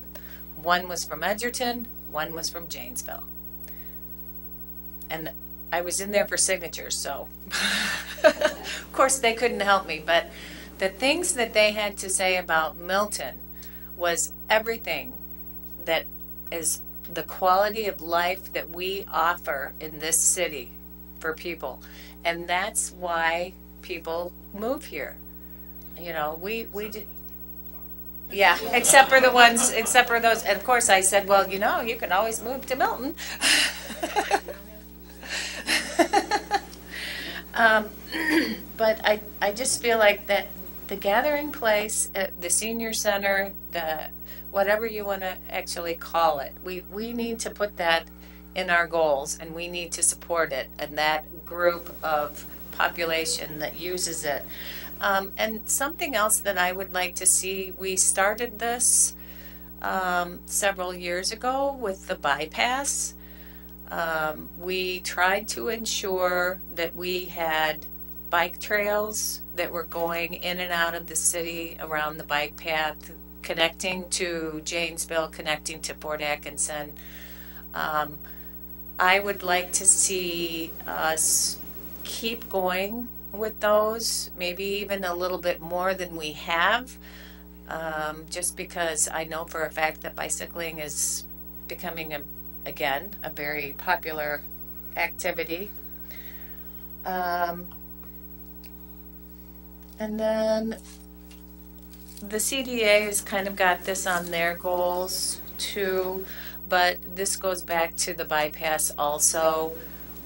One was from Edgerton, one was from Janesville. And I was in there for signatures, so of course they couldn't help me, but the things that they had to say about Milton was everything that is the quality of life that we offer in this city for people. And that's why people move here. You know, we did. Yeah, except for those. And of course I said, well, you know, you can always move to Milton. But I just feel like that the gathering place, the senior center, whatever you want to actually call it, we need to put that in our goals, and we need to support it and that group of population that uses it. And something else that I would like to see, we started this several years ago with the bypass. We tried to ensure that we had bike trails that were going in and out of the city around the bike path, connecting to Janesville, connecting to Fort Atkinson. I would like to see us keep going with those, maybe even a little bit more than we have, just because I know for a fact that bicycling is becoming again a very popular activity. And then the CDA has kind of got this on their goals too, but this goes back to the bypass also.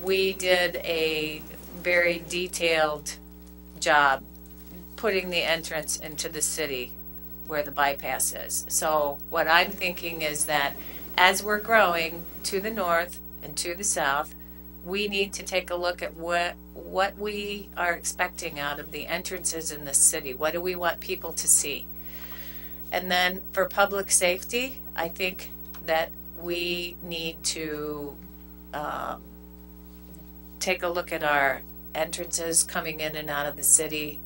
We did a very detailed job putting the entrance into the city where the bypass is. So what I'm thinking is that as we're growing to the north and to the south, we need to take a look at what we are expecting out of the entrances in the city. What do we want people to see? And then for public safety, I think that we need to take a look at our entrances coming in and out of the city.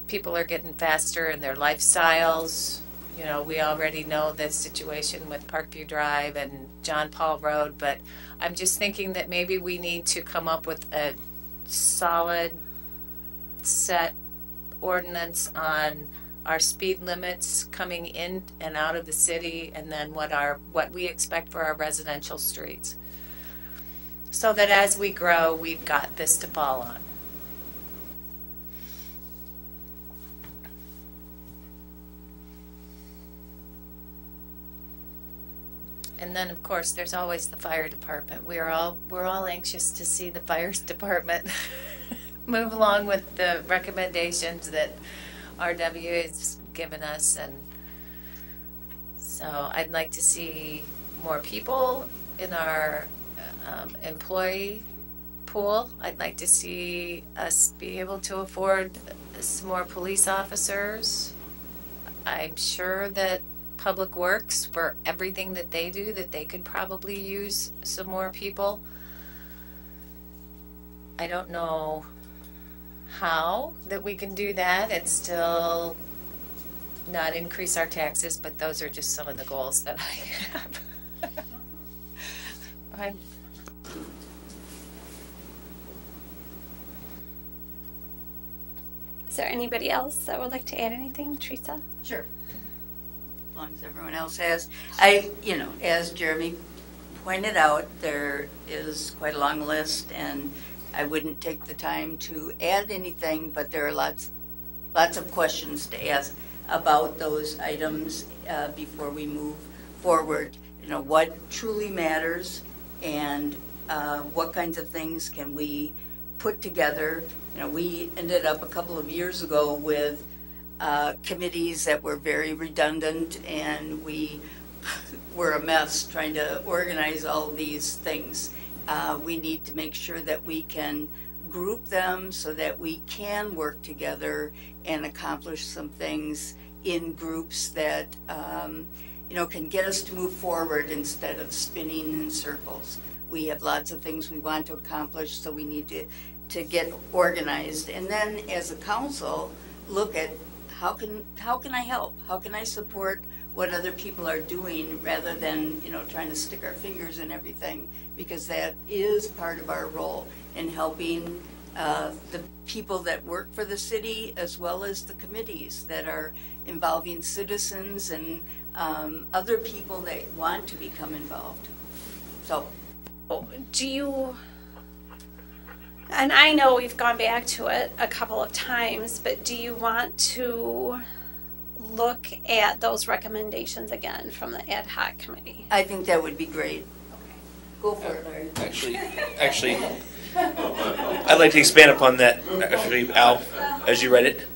People are getting faster in their lifestyles. You know, we already know the situation with Parkview Drive and John Paul Road, but I'm just thinking that maybe we need to come up with a solid set ordinance on our speed limits coming in and out of the city, and then what we expect for our residential streets. So that as we grow, we've got this to fall on. And then, of course, there's always the fire department. We're all anxious to see the fire department move along with the recommendations that RW has given us, and so I'd like to see more people in our employee pool. I'd like to see us be able to afford some more police officers. I'm sure that Public Works, for everything that they do, that they could probably use some more people. I don't know how that we can do that and still not increase our taxes, but those are just some of the goals that I have. Is there anybody else that would like to add anything? Teresa? Sure. As long as everyone else has. As Jeremy pointed out, there is quite a long list, and I wouldn't take the time to add anything, but there are lots of questions to ask about those items before we move forward. You know, what truly matters, and what kinds of things can we put together. You know, we ended up a couple of years ago with committees that were very redundant, and we were a mess trying to organize all these things. We need to make sure that we can group them so that we can work together and accomplish some things in groups that can get us to move forward instead of spinning in circles. We have lots of things we want to accomplish, so we need to get organized, and then as a council look at how can I help? How can I support what other people are doing, rather than trying to stick our fingers in everything, because that is part of our role in helping the people that work for the city, as well as the committees that are involving citizens and other people that want to become involved. So, and I know we've gone back to it a couple of times, but do you want to look at those recommendations again from the ad hoc committee? I think that would be great. Okay. Go for it, Larry. Actually, I'd like to expand upon that, actually, Al, as you read it.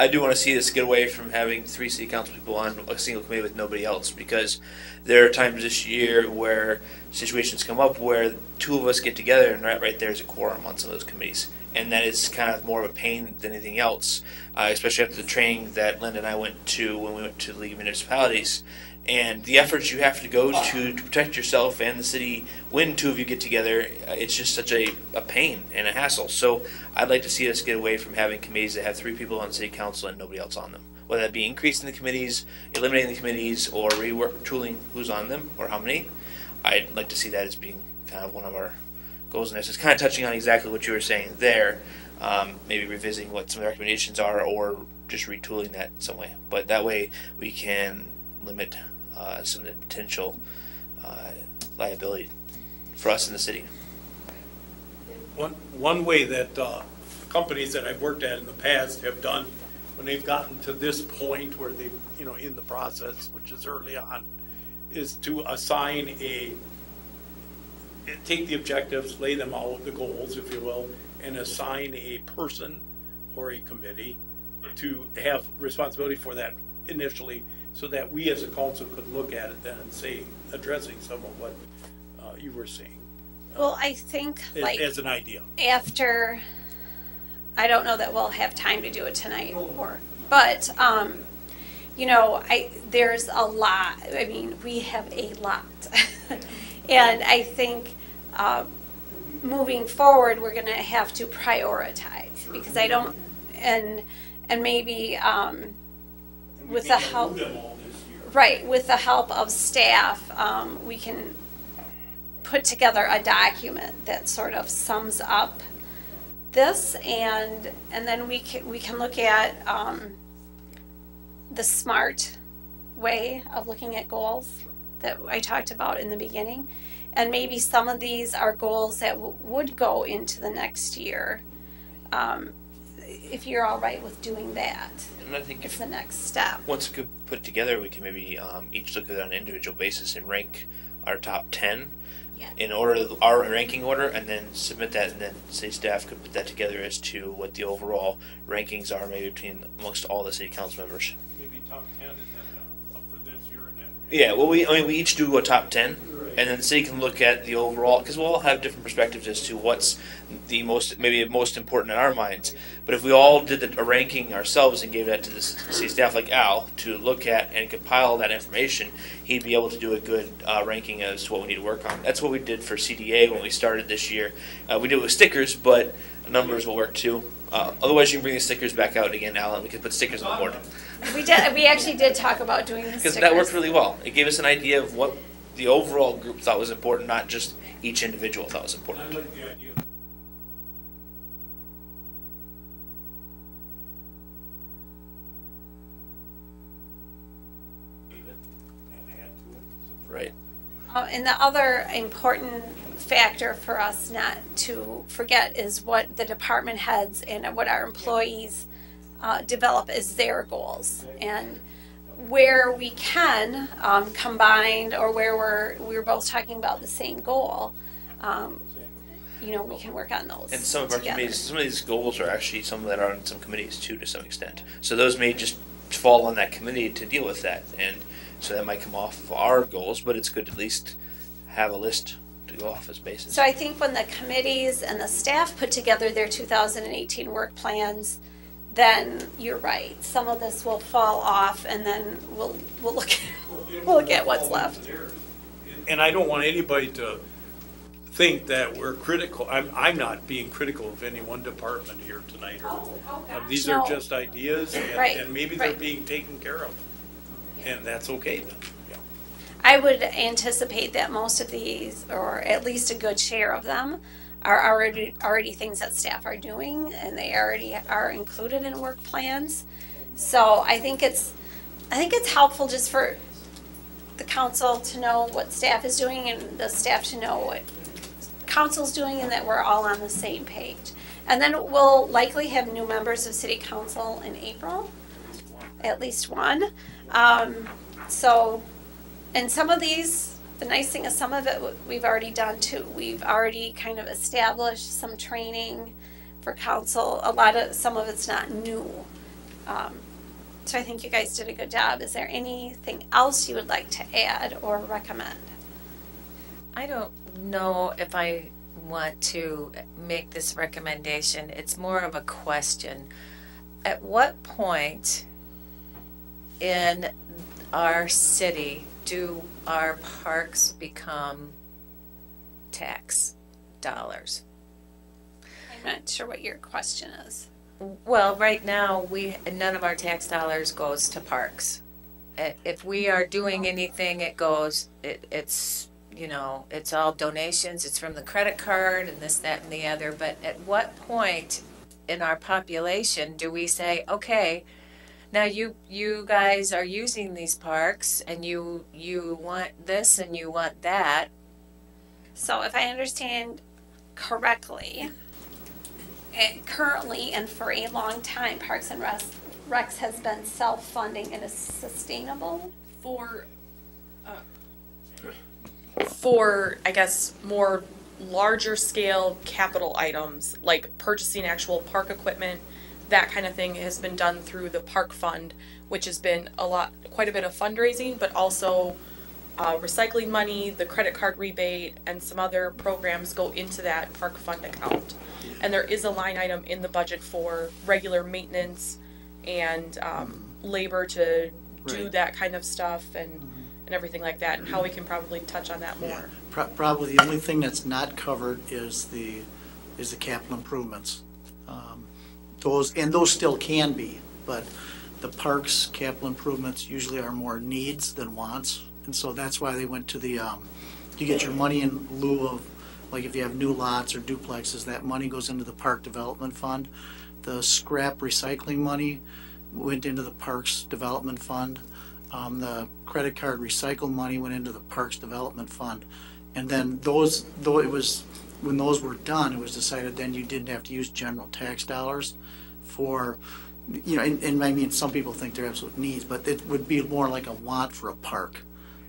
I do want to see us get away from having 3 city council people on a single committee with nobody else, because there are times this year where situations come up where 2 of us get together, and right there is a quorum on some of those committees. And that is kind of more of a pain than anything else, especially after the training that Linda and I went to when we went to the League of Municipalities. And the efforts you have to go to protect yourself and the city when 2 of you get together, it's just such a pain and a hassle. So I'd like to see us get away from having committees that have 3 people on city council and nobody else on them. Whether that be increasing the committees, eliminating the committees, or retooling who's on them or how many. I'd like to see that as being kind of one of our goals in this. It's kind of touching on exactly what you were saying there, maybe revisiting what some of the recommendations are, or just retooling that in some way. But that way we can limit some of the potential liability for us in the city. One way that companies that I've worked at in the past have done when they've gotten to this point where they, you know, in the process, which is early on, is to assign take the objectives, lay them out, the goals, if you will, and assign a person or a committee to have responsibility for that initially, so that we as a council could look at it then and say, addressing some of what you were saying. Well, I think like As an idea. after, I don't know that we'll have time to do it tonight, but you know, there's a lot. I mean, we have a lot, and I think moving forward, we're going to have to prioritize, because I don't, and maybe with the help, right, with the help of staff, we can put together a document that sort of sums up this, and then we can look at the SMART way of looking at goals that I talked about in the beginning, and maybe some of these are goals that would go into the next year, if you're all right with doing that. And I think it's the next step. Once we put together, we can maybe each look at it on an individual basis and rank our top 10 in order, our ranking order, and then submit that, and then city staff could put that together as to what the overall rankings are, maybe between amongst all the city council members. Maybe top 10 and then up for this year and then. Yeah, well, we each do a top 10, and then the city can look at the overall, because we'll all have different perspectives as to what's the most important in our minds. But if we all did a ranking ourselves and gave that to the city staff like Al to look at and compile that information, he'd be able to do a good ranking as to what we need to work on. That's what we did for CDA when we started this year. We did it with stickers, but numbers will work too. Otherwise, you can bring the stickers back out again, Al, and we can put stickers on the board. We actually did talk about doing the stickers. Because that worked really well. It gave us an idea of what the overall group thought was important, not just each individual thought was important. I like the idea. Right. And the other important factor for us not to forget is what the department heads and what our employees develop as their goals, and where we can combine, or where we're both talking about the same goal, you know, we can work on those. And some of our committees, some of these goals are actually some that are on some committees too, to some extent. So those may just fall on that committee to deal with that, and so that might come off of our goals, but it's good to at least have a list to go off as basis. So I think when the committees and the staff put together their 2018 work plans, then you're right. Some of this will fall off, and then we'll look at what's left. And I don't want anybody to think that we're critical. I'm not being critical of any one department here tonight. These are just ideas, and maybe they're being taken care of, and that's okay then. Yeah. I would anticipate that most of these, or at least a good share of them, are already things that staff are doing, and they already are included in work plans. So I think it's helpful just for the council to know what staff is doing, and the staff to know what council's doing, and that we're all on the same page. And then we'll likely have new members of city council in April, at least one. So, and some of these, the nice thing is some of it we've already done too. We've already kind of established some training for council. Some of it's not new. So I think you guys did a good job. Is there anything else you would like to add or recommend? I don't know if I want to make this recommendation. It's more of a question. At what point in our city do our parks become tax dollars? I'm not sure what your question is. Well, right now, none of our tax dollars goes to parks. If we are doing anything, it's you know, it's all donations. It's from the credit card and this, that, and the other. But at what point in our population do we say, okay, now you guys are using these parks, and you want this and you want that? So if I understand correctly, currently and for a long time, Parks and Rex has been self-funding and is sustainable? For I guess more larger scale capital items like purchasing actual park equipment, that kind of thing has been done through the park fund, which has been quite a bit of fundraising, but also recycling money, the credit card rebate, and some other programs go into that park fund account. And there is a line item in the budget for regular maintenance and labor to do Right. that kind of stuff and everything like that, and how we can probably touch on that more. Probably the only thing that's not covered is the capital improvements. Those still can be, but the parks capital improvements usually are more needs than wants. And so that's why they went to the, you get your money in lieu of, like if you have new lots or duplexes, that money goes into the park development fund. The scrap recycling money went into the parks development fund. The credit card recycle money went into the parks development fund. And then when those were done, it was decided then you didn't have to use general tax dollars for, and I mean, some people think they're absolute needs, but it would be more like a want for a park.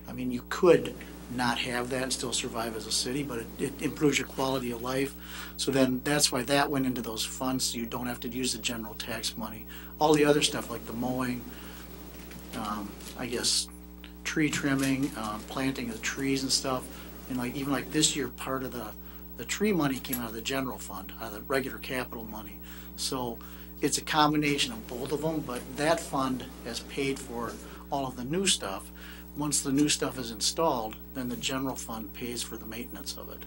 I mean, you could not have that and still survive as a city, but it improves your quality of life. So then that's why that went into those funds, so you don't have to use the general tax money. All the other stuff like the mowing, I guess, tree trimming, planting of trees and stuff, and even like this year, part of the tree money came out of the general fund, out of the regular capital money. So it's a combination of both of them, but that fund has paid for all of the new stuff. Once the new stuff is installed, then the general fund pays for the maintenance of it.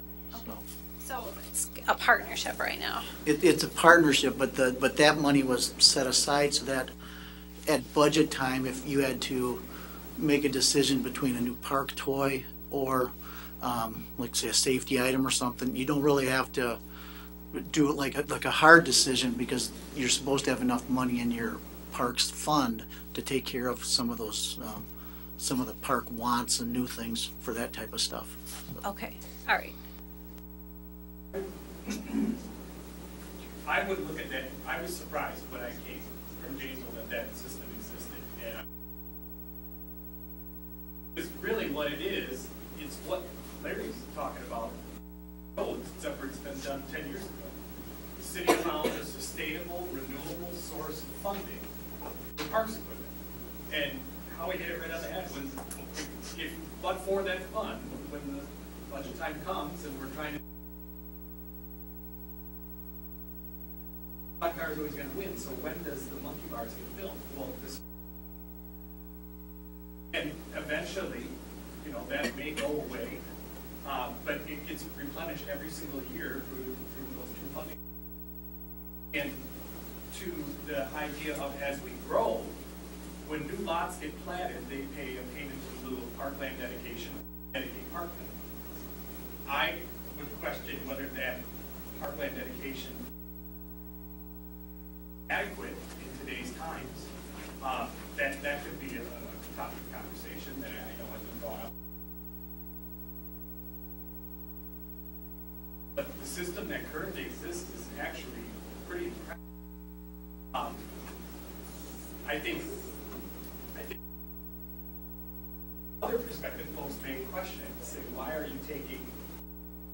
So it's a partnership right now. It's a partnership, but that money was set aside so that at budget time, if you had to make a decision between a new park toy or like say a safety item or something, you don't really have to do it like a hard decision, because you're supposed to have enough money in your parks fund to take care of some of those some of the park wants and new things for that type of stuff. Okay, all right. I would look at that, I was surprised when I came from Janesville that system existed. And it's really what it is, it's what Larry's talking about, except for it's been done 10 years ago. The city found a sustainable, renewable source of funding for parks equipment. And how we hit it right on the head, but for that fund, when the budget time comes and we're trying to, my car is always going to win, so when does the monkey bars get built? Well, and eventually, that may go away, but it gets replenished every single year through those two funding. And to the idea of as we grow, when new lots get platted, they pay a payment in lieu of parkland dedication, dedicate parkland. I would question whether that parkland dedication adequate in today's times. That could be a topic of conversation that I know has been brought up. But the system that currently exists is actually pretty impressive. I think other perspective folks may question and say, why are you taking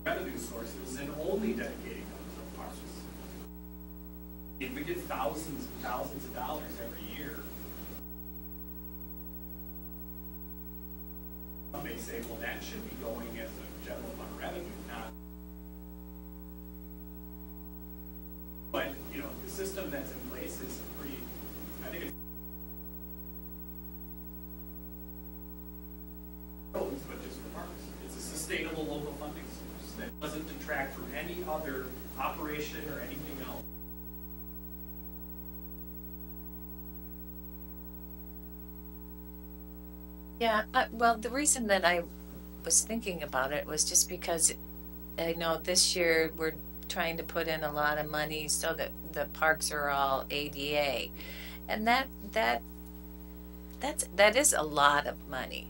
revenue sources and only dedicating them to parks? If we get thousands and thousands of dollars every year, some may say, well, that should be going as a general fund revenue, not. But, the system that's in place is pretty, I think it's but just for parks. It's a sustainable local funding source that doesn't detract from any other operation or anything else. Yeah, well, the reason that I was thinking about it was just because I know this year we're trying to put in a lot of money so that the parks are all ADA, and that is a lot of money.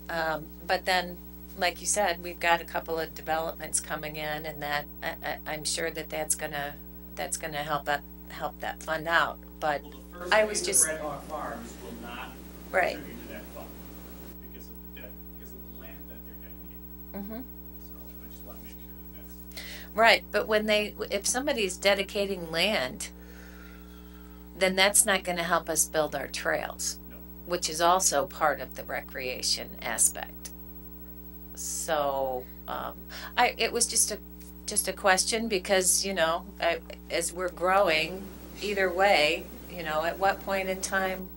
But then, like you said, we've got a couple of developments coming in, and that I'm sure that's gonna help that fund out. But Well, the I was just, Red Hawk Farms will not right. contribute to that fund because of the land that they're dedicating. Mhm. So I just want to make sure that that's. Right, but if somebody's dedicating land, then that's not gonna help us build our trails, No. which is also part of the recreation aspect. So, it was just a question because, as we're growing, either way, at what point in time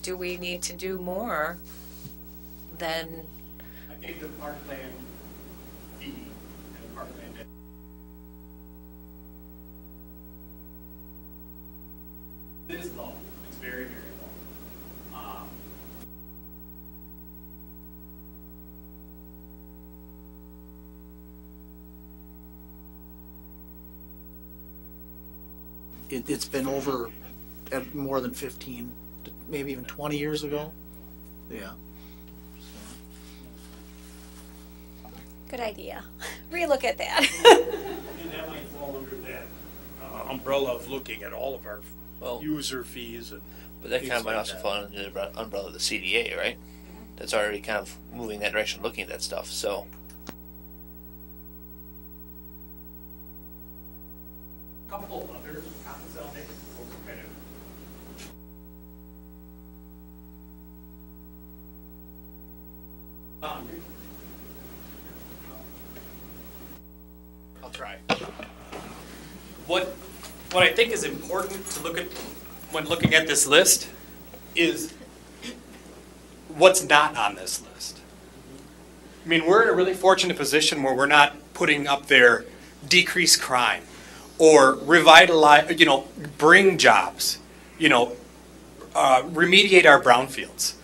do we need to do more than, I think the parkland fee and the parkland. It is low. It's very, very low. It's been over at more than 15, maybe even 20 years ago. Yeah. Good idea. Relook at that. And that might fall under that umbrella of looking at all of our Well, user fees and. but that kind things of might like also that. fall under the umbrella of the CDA, right? That's already kind of moving that direction, looking at that stuff. So A couple of other comments I'll make. Folks are kind of. I'll try. What I think is important to look at when looking at this list is what's not on this list. I mean, we're in a really fortunate position where we're not putting up there decrease crime or revitalize, bring jobs, remediate our brownfields.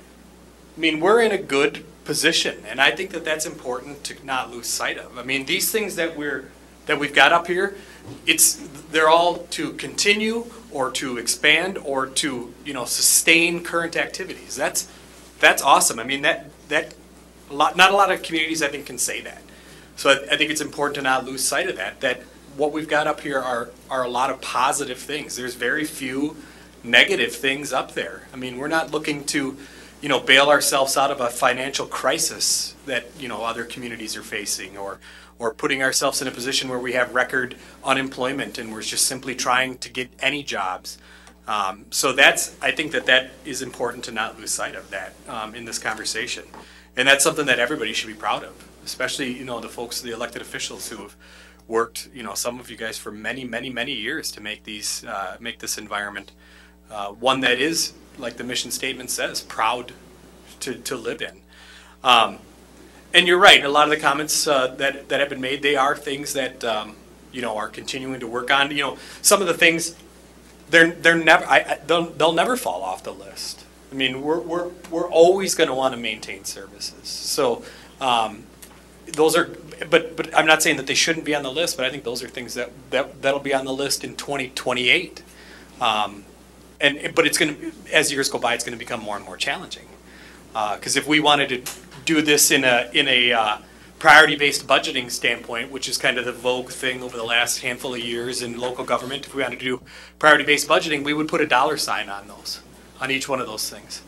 I mean, we're in a good position, and I think that that's important to not lose sight of. I mean, these things that we've got up here, they're all to continue or to expand or to sustain current activities. That's awesome. I mean, not a lot of communities I think can say that. So I think it's important to not lose sight of that. That what we've got up here are a lot of positive things. There's very few negative things up there. I mean, we're not looking to bail ourselves out of a financial crisis that other communities are facing, or putting ourselves in a position where we have record unemployment and we're just simply trying to get any jobs. So I think that is important to not lose sight of that in this conversation. And that's something that everybody should be proud of, especially, the folks, the elected officials who have worked, some of you guys for many, many, many years to make this environment one that is, like the mission statement says, proud to live in. And you're right. A lot of the comments that have been made, they are things that are continuing to work on. Some of the things they'll never fall off the list. I mean, we're always going to want to maintain services. So those are, but I'm not saying that they shouldn't be on the list. But I think those are things that'll be on the list in 2028. But it's going to, as years go by, it's going to become more and more challenging. Because if we wanted to do this in a priority-based budgeting standpoint, which is kind of the vogue thing over the last handful of years in local government, if we wanted to do priority-based budgeting, we would put a dollar sign on each one of those things,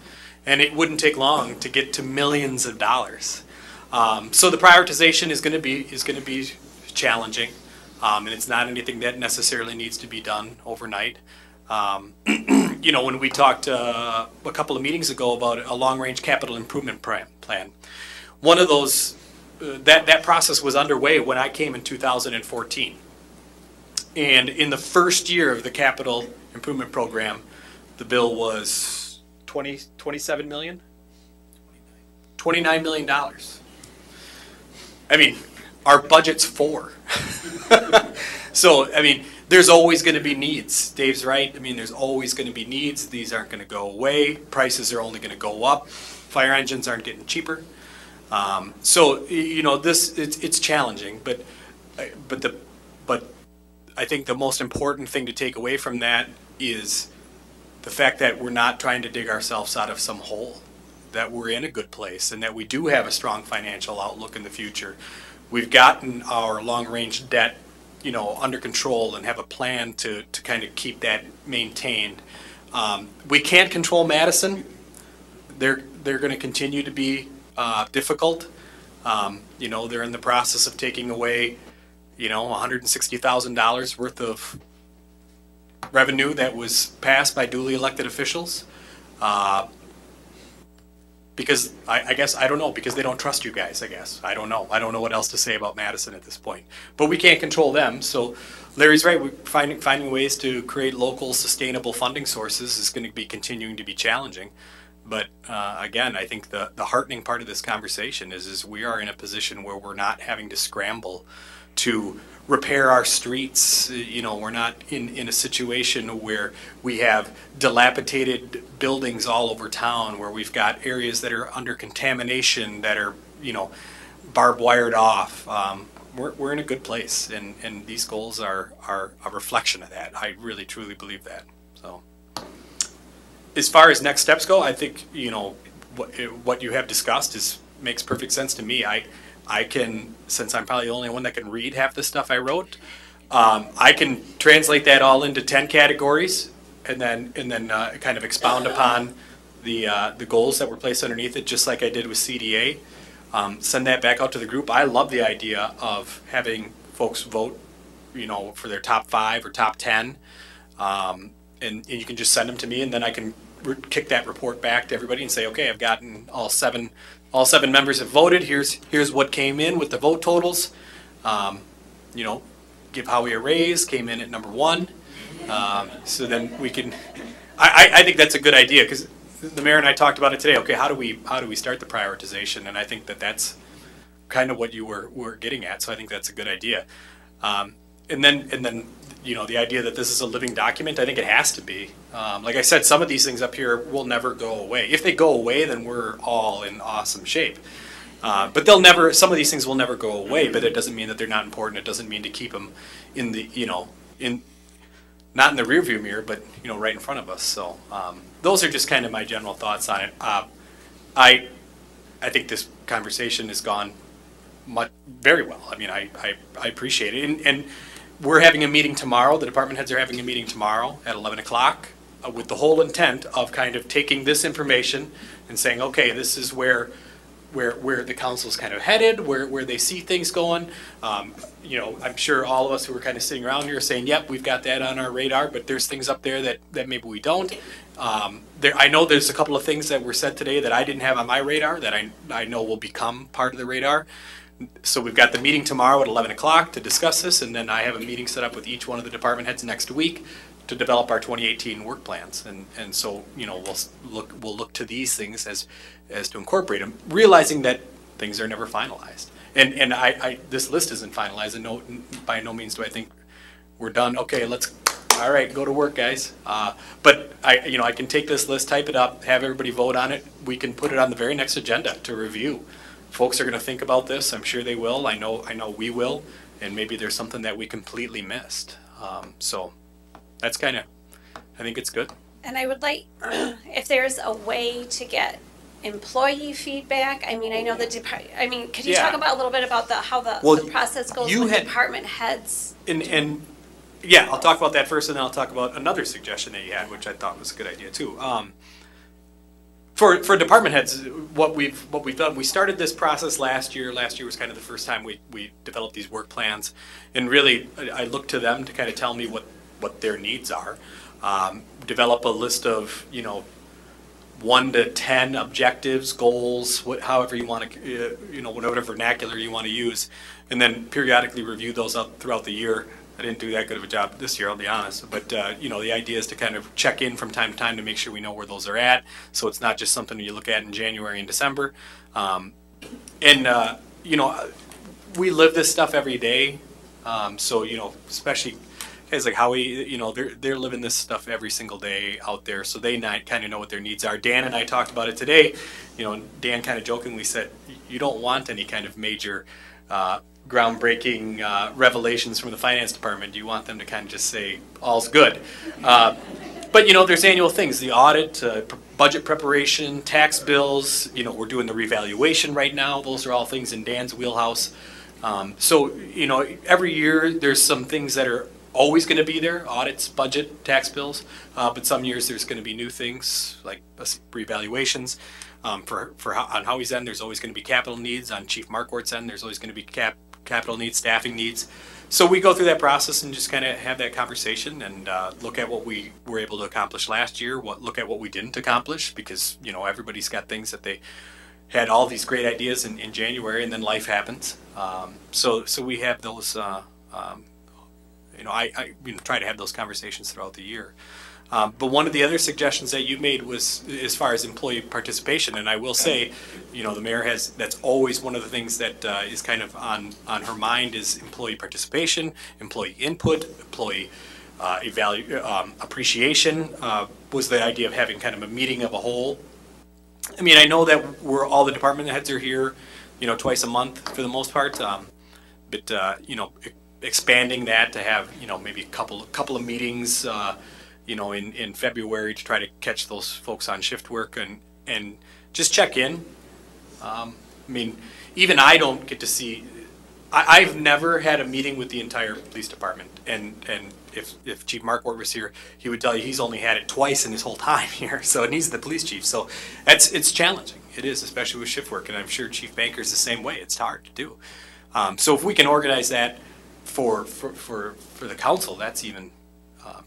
and it wouldn't take long to get to millions of dollars. So the prioritization is going to be challenging, and it's not anything that necessarily needs to be done overnight. When we talked a couple of meetings ago about a long-range capital improvement plan, one of those, that process was underway when I came in 2014. And in the first year of the capital improvement program, the bill was $29 million. I mean, our budget's $4 million. So, I mean, there's always going to be needs. Dave's right. I mean, there's always going to be needs. These aren't going to go away. Prices are only going to go up. Fire engines aren't getting cheaper. So, it's challenging. But I think the most important thing to take away from that is the fact that we're not trying to dig ourselves out of some hole, that we're in a good place and that we do have a strong financial outlook in the future. We've gotten our long-range debt, under control and have a plan to kind of keep that maintained. We can't control Madison. They're going to continue to be difficult. You know, they're in the process of taking away, you know, $160,000 worth of revenue that was passed by duly elected officials. Because I guess, I don't know, because they don't trust you guys, I guess. I don't know. I don't know what else to say about Madison at this point. But we can't control them, so Larry's right. We're finding ways to create local sustainable funding sources is going to be continuing to be challenging. But again, I think the heartening part of this conversation is we are in a position where we're not having to scramble to repair our streets. You know, we're not in a situation where we have dilapidated buildings all over town, where we've got areas that are under contamination that are, you know, barbed wired off. We're in a good place, and these goals are a reflection of that. I really truly believe that. So, as far as next steps go, I think, you know, what you have discussed makes perfect sense to me. I can, since I'm probably the only one that can read half the stuff I wrote, I can translate that all into 10 categories, and then kind of expound upon the goals that were placed underneath it, just like I did with CDA. Send that back out to the group. I love the idea of having folks vote, you know, for their top 5 or top 10, and you can just send them to me, and then I can kick that report back to everybody and say, okay, I've gotten all seven members have voted. Here's what came in with the vote totals. You know, give Howie a raise. Came in at number 1. So then we can. I think that's a good idea, because the mayor and I talked about it today. Okay, how do we start the prioritization? And I think that's kind of what you were getting at. So I think that's a good idea. And then you know, the idea that this is a living document, I think it has to be. Like I said, some of these things up here will never go away. If they go away, then we're all in awesome shape. But some of these things will never go away, but it doesn't mean that they're not important. It doesn't mean to keep them in the, you know, not in the rearview mirror, but, you know, right in front of us. So those are just kind of my general thoughts on it. I think this conversation has gone very well. I mean, I appreciate it. And we're having a meeting tomorrow. The department heads are having a meeting tomorrow at 11 o'clock with the whole intent of kind of taking this information and saying, okay, this is where the council's kind of headed, where they see things going. You know, I'm sure all of us who are kind of sitting around here are saying, yep, we've got that on our radar, but there's things up there that maybe we don't. I know there's a couple of things that were said today that I didn't have on my radar that I know will become part of the radar. So we've got the meeting tomorrow at 11 o'clock to discuss this, and then I have a meeting set up with each one of the department heads next week to develop our 2018 work plans. And so, you know, we'll look to these things as to incorporate them, realizing that things are never finalized. And this list isn't finalized, and by no means do I think we're done. Okay, all right, go to work, guys. But I can take this list, type it up, have everybody vote on it. We can put it on the very next agenda to review. Folks are going to think about this. I'm sure they will. I know we will. And maybe there's something that we completely missed. So that's kind of, I think it's good. And I would like, if there's a way to get employee feedback. I mean, I know could you talk about a little bit about how the process goes with department heads? And yeah, I'll talk about that first, and then I'll talk about another suggestion that you had, which I thought was a good idea too. For department heads, what we've done, we started this process last year. Last year was kind of the first time we developed these work plans, and really I look to them to kind of tell me what their needs are. Develop a list of 1 to 10 objectives, goals, however you want to, whatever vernacular you want to use, and then periodically review those up throughout the year. I didn't do that good of a job this year, I'll be honest. But, the idea is to kind of check in from time to time to make sure we know where those are at. So it's not just something you look at in January and December. We live this stuff every day. Especially guys like Howie, they're living this stuff every single day out there. So they kind of know what their needs are. Dan and I talked about it today. Dan kind of jokingly said, you don't want any kind of major groundbreaking revelations from the finance department. You want them to kind of just say all's good. But there's annual things, the audit, budget preparation, tax bills. We're doing the revaluation right now. Those are all things in Dan's wheelhouse. Every year there's some things that are always going to be there, audits, budget, tax bills, but some years there's going to be new things like revaluations. On Howie's end, there's always going to be capital needs. On Chief Marquardt's end, there's always going to be capital needs, staffing needs. So we go through that process and just kind of have that conversation and look at what we were able to accomplish last year, look at what we didn't accomplish, because, you know, everybody's got things that they had all these great ideas in January, and then life happens. So we have those, you know, I try to have those conversations throughout the year. But one of the other suggestions that you made was as far as employee participation, and I will say, you know, the mayor that's always one of the things that is kind of on her mind is employee participation, employee input, employee appreciation, was the idea of having kind of a meeting of a whole. I mean, I know that all the department heads are here, you know, twice a month for the most part, but you know, expanding that to have, you know, maybe a couple of meetings, you know, in February to try to catch those folks on shift work and just check in. I mean, even I don't get to see. I've never had a meeting with the entire police department, and if Chief Marquardt was here, he would tell you he's only had it twice in his whole time here. So, and he's the police chief, so it's challenging. It is, especially with shift work, and I'm sure Chief Banker's the same way. It's hard to do. So if we can organize that for the council, that's even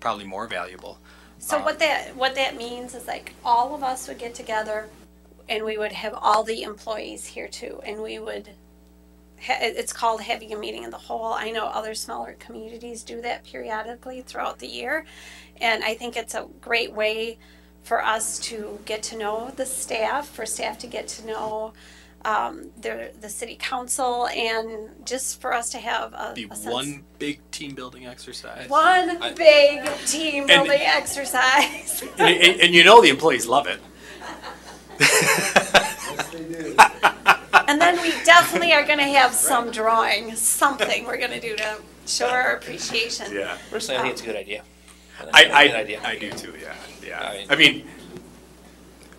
probably more valuable. So what that means is like all of us would get together, and we would have all the employees here too, and we would. It's called having a meeting of the whole. I know other smaller communities do that periodically throughout the year, and I think it's a great way for us to get to know the staff, for staff to get to know the city council, and just for us to have one big team building exercise. Big team building exercise. And you know the employees love it. Yes, they do. And then we definitely are going to have some drawing, something we're going to do to show our appreciation. Yeah. Personally, I think it's a good idea. I do too. Yeah. I mean,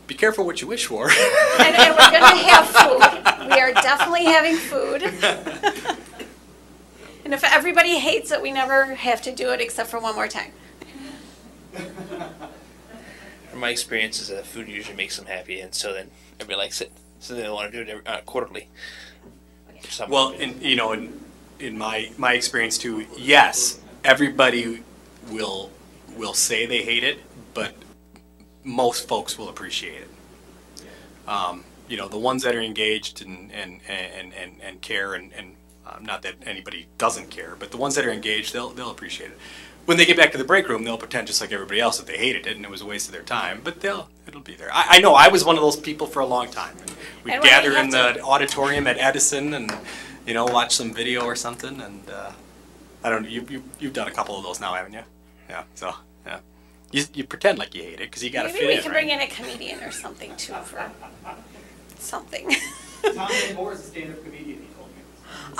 be careful what you wish for. And we're going to have food. We are definitely having food. And if everybody hates it, we never have to do it except for one more time. From my experience, is that food usually makes them happy, and so then everybody likes it. So they want to do it quarterly. Well, you know, in my experience too, yes, everybody will say they hate it, but most folks will appreciate it. You know, the ones that are engaged and care, and not that anybody doesn't care, but the ones that are engaged, they'll appreciate it. When they get back to the break room, they'll pretend just like everybody else that they hated it and it was a waste of their time, but it'll be there. I know I was one of those people for a long time. We'd gather in the auditorium at Edison and, you know, watch some video or something, and I don't know, you've done a couple of those now, haven't you? Yeah, so, yeah. You pretend like you hate it because you got to fit in, Maybe we can right? bring in a comedian or something too for something. Tom Moore is a stand-up comedian, he told me.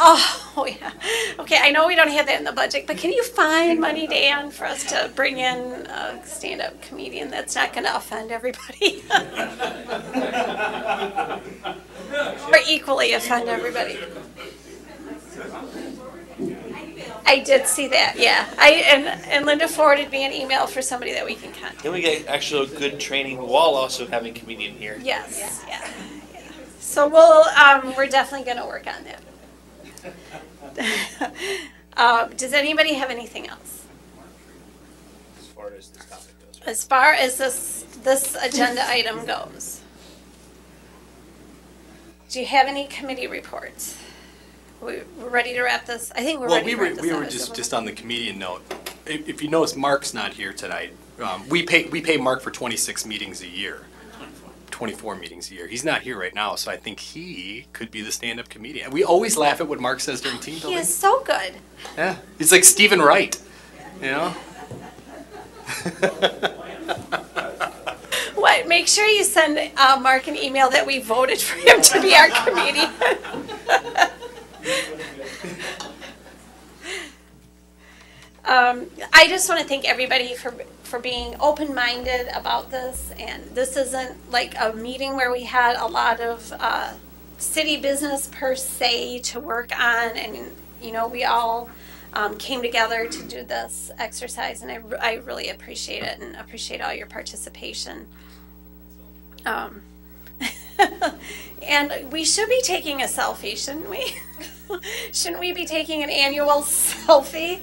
Oh, yeah. Okay, I know we don't have that in the budget, but can you find money, Dan, for us to bring in a stand-up comedian that's not going to offend everybody? Or equally offend everybody? I did see that, yeah. And Linda forwarded me an email for somebody that we can contact. Then we get actual good training while also having a comedian here. Yes, yeah. So we're definitely going to work on that. Does anybody have anything else? As far as this topic goes. As far as this agenda item goes, do you have any committee reports? We're ready to wrap this. I think we're ready to wrap this up. We were just on the comedian note. If you notice, Mark's not here tonight. We pay Mark for 26 meetings a year. 24 meetings a year. He's not here right now, so I think he could be the stand-up comedian. We always laugh at what Mark says during team building. He is so good. Yeah, he's like Stephen Wright, you know? What? Make sure you send Mark an email that we voted for him to be our comedian. I just want to thank everybody for being open-minded about this, and this isn't like a meeting where we had a lot of city business per se to work on, and you know, we all came together to do this exercise, and I really appreciate it and appreciate all your participation. And we should be taking a selfie, shouldn't we? Shouldn't we be taking an annual selfie?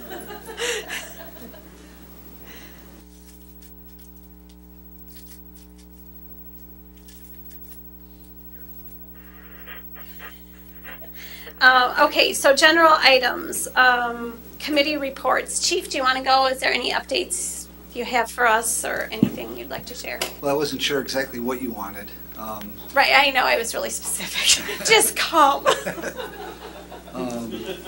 Okay, so general items, committee reports. Chief, do you want to go? Is there any updates you have for us or anything you'd like to share? Well, I wasn't sure exactly what you wanted. Right, I know, I was really specific. Just come.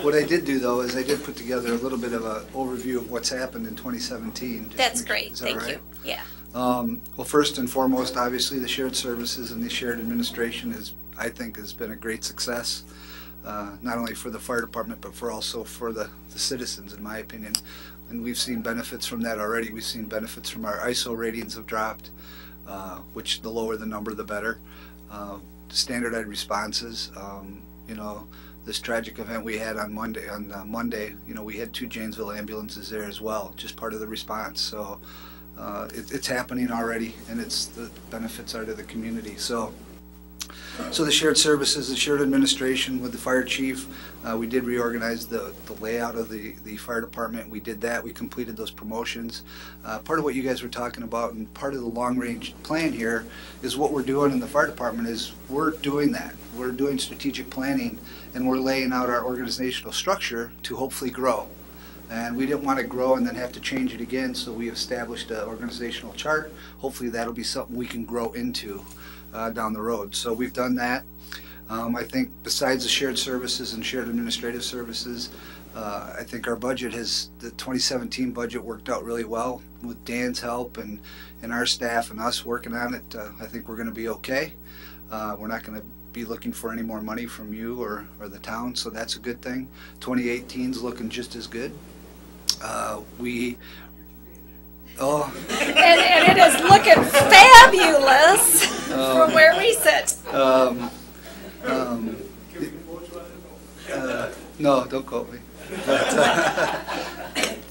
What I did do, though, is I did put together a little bit of an overview of what's happened in 2017. That's great, Is that thank right? you. Yeah. Well, first and foremost, obviously, the shared services and the shared administration I think, has been a great success. Not only for the fire department, but also for the citizens, in my opinion. And we've seen benefits from that already. We've seen benefits from our ISO ratings have dropped, which the lower the number, the better. Standardized responses, you know, this tragic event we had on Monday, you know, we had 2 Janesville ambulances there as well, just part of the response. So it's happening already, and the benefits are to the community. So the shared services, the shared administration with the fire chief, we did reorganize the layout of the fire department. We did that. We completed those promotions. Part of what you guys were talking about and part of the long-range plan here is what we're doing in the fire department is we're doing that. We're doing strategic planning, and we're laying out our organizational structure to hopefully grow. And we didn't want to grow and then have to change it again, so we established an organizational chart. Hopefully that'll be something we can grow into down the road. So we've done that. I think besides the shared services and shared administrative services, I think our budget the 2017 budget worked out really well with Dan's help and our staff and us working on it. I think we're going to be okay. We're not going to be looking for any more money from you or the town, so that's a good thing. 2018's looking just as good. And it is looking fabulous from where we sit. No, don't quote me.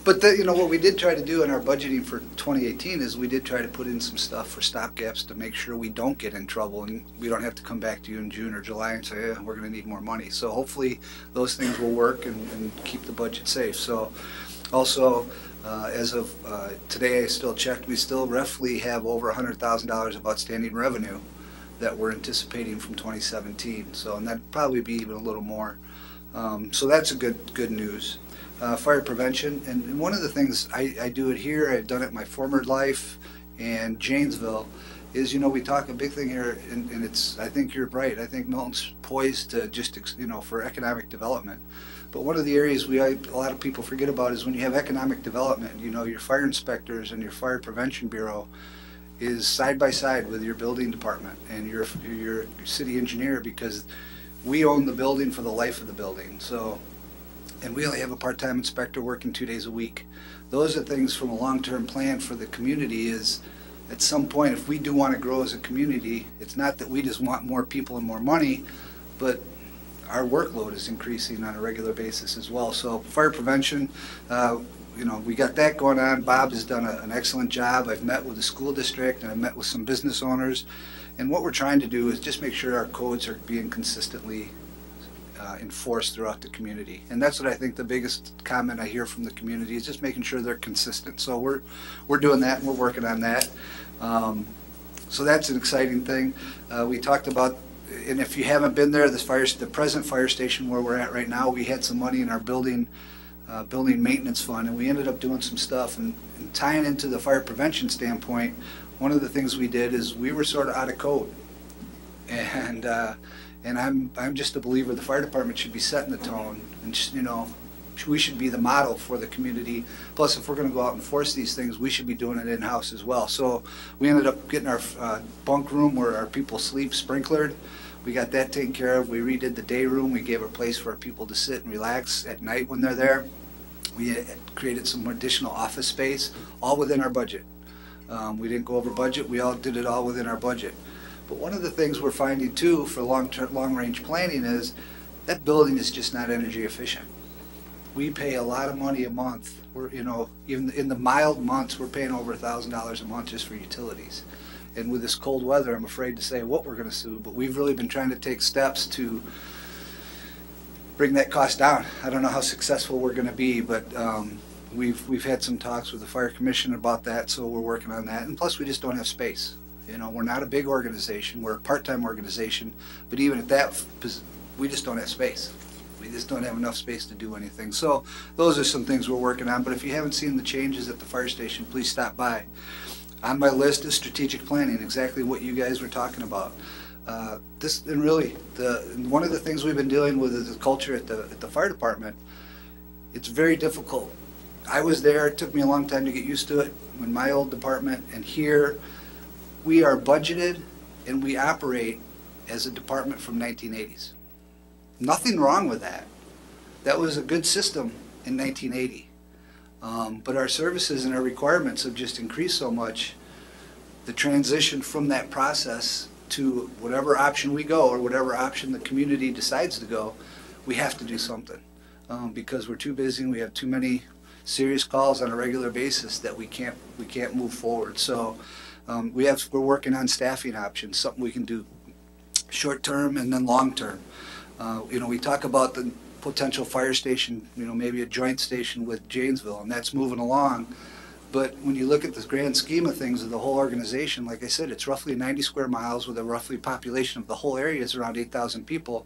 But you know, what we did try to do in our budgeting for 2018 is we did try to put in some stuff for stopgaps to make sure we don't get in trouble and we don't have to come back to you in June or July and say, yeah, we're going to need more money. So hopefully those things will work and keep the budget safe. So also, as of today, I still checked, we still roughly have over $100,000 of outstanding revenue that we're anticipating from 2017. So, and that'd probably be even a little more. So that's a good news. Fire prevention, and one of the things I do it here, I've done it in my former life and Janesville, is, you know, we talk a big thing here, and it's, I think you're right, I think Milton's poised to just, you know, for economic development. But one of the areas a lot of people forget about is when you have economic development, you know, your fire inspectors and your fire prevention bureau is side by side with your building department and your city engineer, because we own the building for the life of the building. So, and we only have a part-time inspector working 2 days a week. Those are things from a long-term plan for the community is, at some point, if we do want to grow as a community, it's not that we just want more people and more money, but our workload is increasing on a regular basis as well. So fire prevention, you know, we got that going on. Bob has done an excellent job. I've met with the school district and I've met with some business owners. And what we're trying to do is just make sure our codes are being consistently enforced throughout the community. And that's what I think the biggest comment I hear from the community is just making sure they're consistent. So we're doing that and we're working on that. So that's an exciting thing. We talked about, and if you haven't been there, the present fire station where we're at right now, we had some money in our building maintenance fund, and we ended up doing some stuff and tying into the fire prevention standpoint. One of the things we did is we were sort of out of code, and I'm just a believer the fire department should be setting the tone, and you know, we should be the model for the community. Plus, if we're going to go out and enforce these things, we should be doing it in-house as well. So we ended up getting our bunk room where our people sleep sprinklered. We got that taken care of. We redid the day room. We gave a place for our people to sit and relax at night when they're there. We created some additional office space, all within our budget. We didn't go over budget. We all did it all within our budget. But one of the things we're finding too for long-range planning is that building is just not energy efficient. we pay a lot of money a month. We're, you know, even in the mild months, we're paying over $1,000 a month just for utilities. And with this cold weather, I'm afraid to say what we're gonna sue, but we've really been trying to take steps to bring that cost down. I don't know how successful we're gonna be, but we've had some talks with the fire commission about that, so we're working on that. And plus, we just don't have space. You know, we're not a big organization, we're a part-time organization, but even at that, we just don't have space. We just don't have enough space to do anything. So those are some things we're working on, but if you haven't seen the changes at the fire station, please stop by. On my list is strategic planning, exactly what you guys were talking about. And really, one of the things we've been dealing with is the culture at the fire department. It's very difficult. I was there, it took me a long time to get used to it in my old department, and here we are budgeted and we operate as a department from 1980s. Nothing wrong with that. That was a good system in 1980. But our services and our requirements have just increased so much. The transition from that process to whatever option we go, or whatever option the community decides to go, we have to do something. Because we're too busy and we have too many serious calls on a regular basis that we can't move forward. So we're working on staffing options, something we can do short term and then long term. You know, we talk about the potential fire station, you know, maybe a joint station with Janesville, and that's moving along. But when you look at the grand scheme of things of the whole organization, like I said, it's roughly 90 square miles with a roughly population of the whole area is around 8,000 people.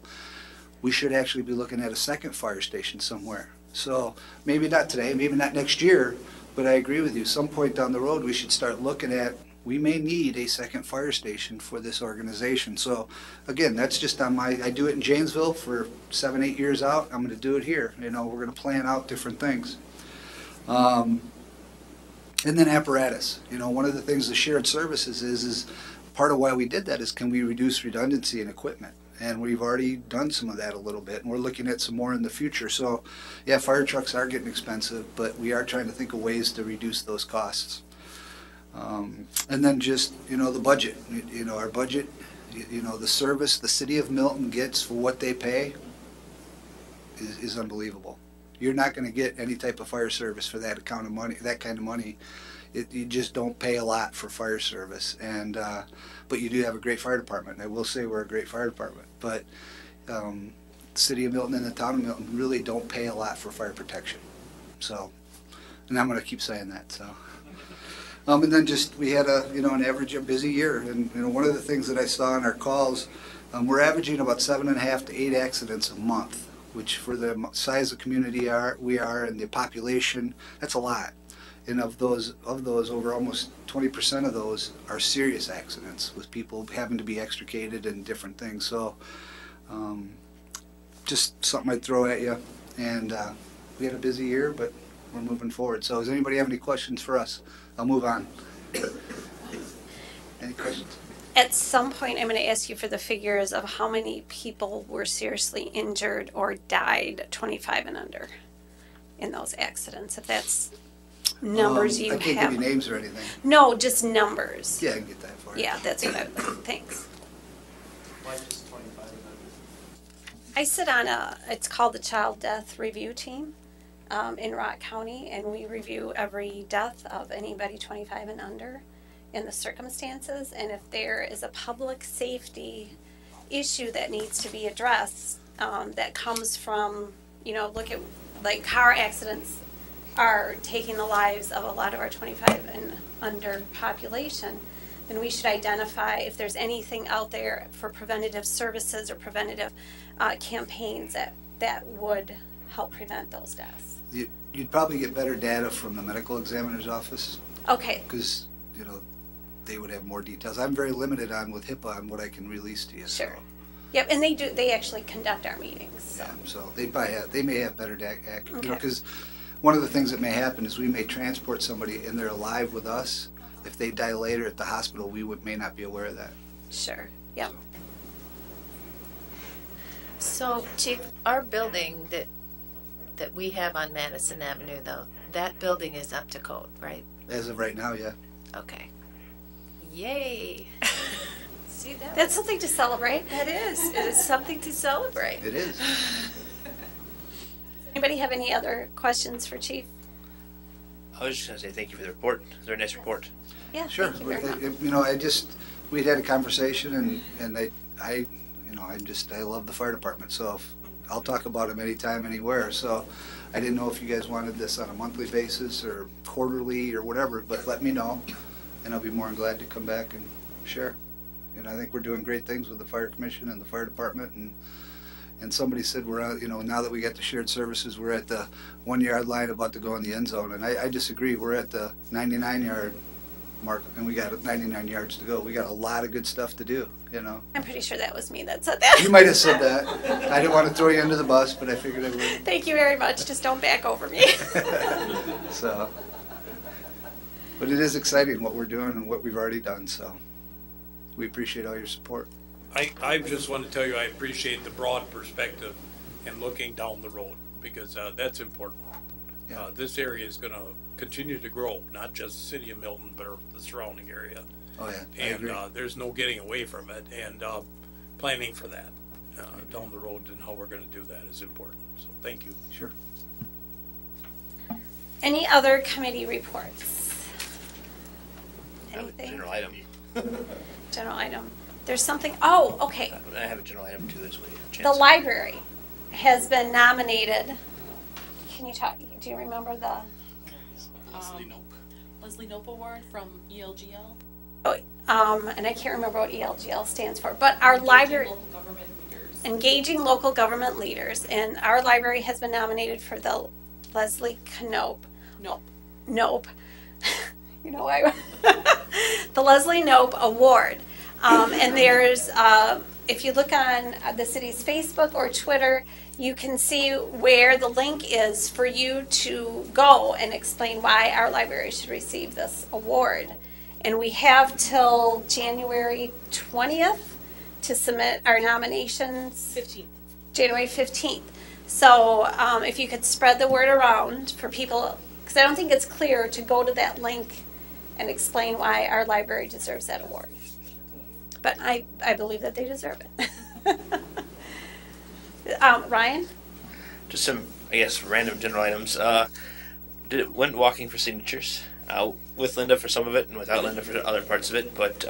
We should actually be looking at a second fire station somewhere. So maybe not today, maybe not next year, but I agree with you. Some point down the road, we should start looking at, we may need a second fire station for this organization. So again, that's just on I do it in Janesville for 7-8 years out. I'm gonna do it here. You know, we're gonna plan out different things. And then apparatus. You know, one of the things the shared services is part of why we did that is, can we reduce redundancy in equipment? And we've already done some of that a little bit, and we're looking at some more in the future. So yeah, fire trucks are getting expensive, but we are trying to think of ways to reduce those costs. And then just, you know, the budget, you know, our budget, you know, the service the city of Milton gets for what they pay is unbelievable. You're not going to get any type of fire service for that kind of money. You just don't pay a lot for fire service. And, but you do have a great fire department. I will say we're a great fire department, but the city of Milton and the town of Milton really don't pay a lot for fire protection. So, and I'm going to keep saying that, so. And then just, we had an average busy year, and you know, one of the things that I saw in our calls, we're averaging about 7.5 to 8 accidents a month, which for the size of community we are and the population, that's a lot. And of those over almost 20% of those are serious accidents with people having to be extricated and different things. So just something I'd throw at you. And we had a busy year, but we're moving forward. So does anybody have any questions for us? I'll move on. Any questions? At some point, I'm going to ask you for the figures of how many people were seriously injured or died 25 and under in those accidents, if that's numbers you have. I can't give you names or anything. No, just numbers. Yeah, I can get that for you. Yeah, that's what I would like. Thanks. Why just 25 and under? I sit on it's called the Child Death Review Team in Rock County, and we review every death of anybody 25 and under in the circumstances, and if there is a public safety issue that needs to be addressed that comes from, you know, look at like car accidents are taking the lives of a lot of our 25 and under population, then we should identify if there's anything out there for preventative services or preventative campaigns that would help prevent those deaths. You'd probably get better data from the medical examiner's office. Okay. Because, you know, they would have more details. I'm very limited with HIPAA on what I can release to you. Sure. So. Yep, and they actually conduct our meetings. So. Yeah, so they may have better data, Okay. you know, because one of the things that may happen is we may transport somebody and they're alive with us. If they die later at the hospital, we may not be aware of that. Sure. Yep. So, Chief, our building that we have on Madison Avenue, though, that building is up to code, right? As of right now, yeah. Okay. Yay! See that? That's something to celebrate. That is. It is something to celebrate. It is. Anybody have any other questions for Chief? I was just gonna say thank you for the report. It's a very nice report. Yeah, Sure. thank you very much. You know, we'd had a conversation and I love the fire department, so I'll talk about them anytime, anywhere. So I didn't know if you guys wanted this on a monthly basis or quarterly or whatever, but let me know and I'll be more than glad to come back and share. And I think we're doing great things with the fire commission and the fire department, and somebody said we're out, now that we got the shared services, we're at the 1 yard line about to go in the end zone, and I disagree. We're at the 99 yard mark and we got 99 yards to go. We got a lot of good stuff to do, I'm pretty sure that was me that said that. You might have said that. I didn't want to throw you under the bus, but I figured I would. Thank you very much. Just don't back over me. So, but it is exciting what we're doing and what we've already done, so we appreciate all your support. I just want to tell you, I appreciate the broad perspective and looking down the road, because that's important. Yeah. This area is going to continue to grow, not just the city of Milton, but the surrounding area. Oh, yeah, I And agree. there's no getting away from it, and planning for that down the road and how we're going to do that is important. So thank you. Sure. Any other committee reports? I have a Anything? general item. General item. There's something, oh, okay. I have a general item too as well. The library has been nominated. Can you talk, do you remember the? Leslie Nope Award from ELGL. And I can't remember what ELGL stands for, but our library. Local government leaders. Engaging local government leaders, and our library has been nominated for the Leslie Knope. Nope. You know why? The Leslie Knope Award. And there's, if you look on the city's Facebook or Twitter, you can see where the link is for you to go and explain why our library should receive this award. And we have till January 20th to submit our nominations. 15th. January 15th. So if you could spread the word around for people, because I don't think it's clear to go to that link and explain why our library deserves that award. But I believe that they deserve it. Ryan? Just some, I guess, random general items. Went walking for signatures with Linda for some of it and without Linda for other parts of it. But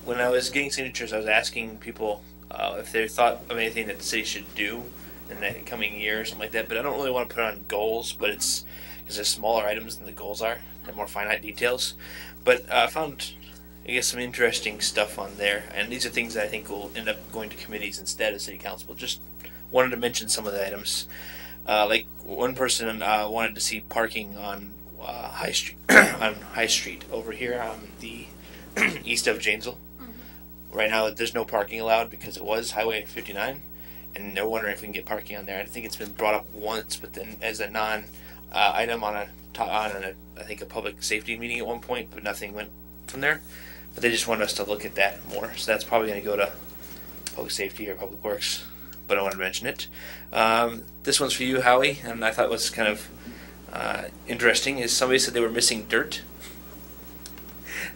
when I was getting signatures, I was asking people if they thought of anything that the city should do in the coming year or something like that. But I don't really want to put on goals, but it's because there's smaller items than the goals are and more finite details. But I found, I guess, some interesting stuff on there, and these are things that I think will end up going to committees instead of city council. Just wanted to mention some of the items. Like one person wanted to see parking on High Street, on High Street over here on the east of Janesville. Mm-hmm. Right now, there's no parking allowed because it was Highway 59, and they're wondering if we can get parking on there. I think it's been brought up once, but then as a non item on I think a public safety meeting at one point, but nothing went from there. But they just want us to look at that more, so that's probably going to go to public safety or public works. But I wanted to mention it. This one's for you, Howie, and I thought it was kind of interesting. Is somebody said they were missing dirt.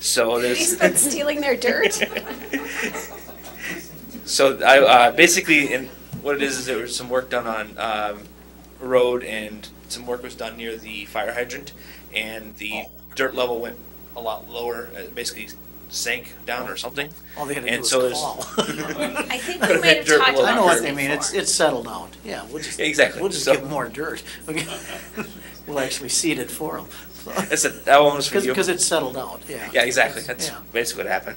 So there's He's been stealing their dirt. So I basically, and what it is there was some work done on road, and some work was done near the fire hydrant, and the dirt level went a lot lower. Basically sank down or something. All they had to And do so was call. I think we might have talked about I know what this they mean. before. It's settled out. Yeah, we'll just Exactly. We'll just So- give them more dirt. Okay. We'll actually seed it for them. I said that one was for you. Because it's settled out. Yeah. Yeah, exactly. That's Yeah. basically what happened.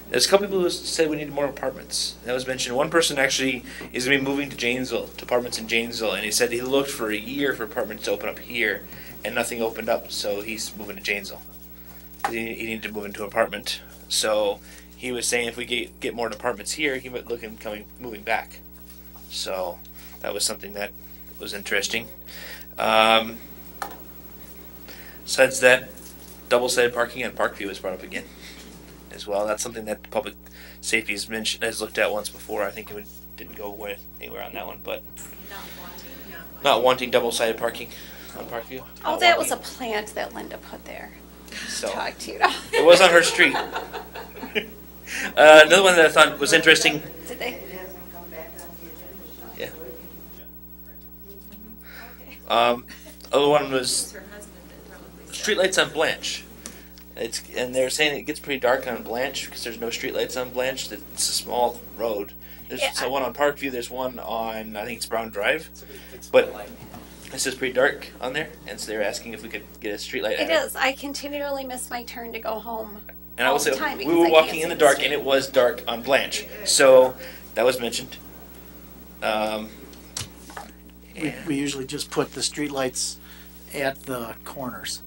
There's a couple people who said we need more apartments. That was mentioned. One person actually is going to be moving to Janesville, to apartments in Janesville, and he said he looked for a year for apartments to open up here, and nothing opened up, so he's moving to Janesville. He needed to move into an apartment. So he was saying if we get more apartments here, he might look at moving back. So that was something that was interesting. Besides that, double-sided parking on Parkview was brought up again as well. That's something that public safety has looked at once before. I think it didn't go anywhere on that one, but not wanting double-sided parking on Parkview. Oh, Not that was a wanting- plant that Linda put there. So Talk to you. it was on her street. Another one that I thought was interesting. Did they? It hasn't come back on the agenda. Yeah. Other one was streetlights on Blanche. And they're saying it gets pretty dark on Blanche because there's no streetlights on Blanche. It's a small road. There's one on Parkview. There's one on, I think it's Brown Drive. But it says pretty dark on there, and so they're asking if we could get a streetlight. It is. I continually miss my turn to go home. And I will say, time we because were I walking can't in the see dark, street. and it was dark on Blanche. So that was mentioned. We usually just put the streetlights at the corners,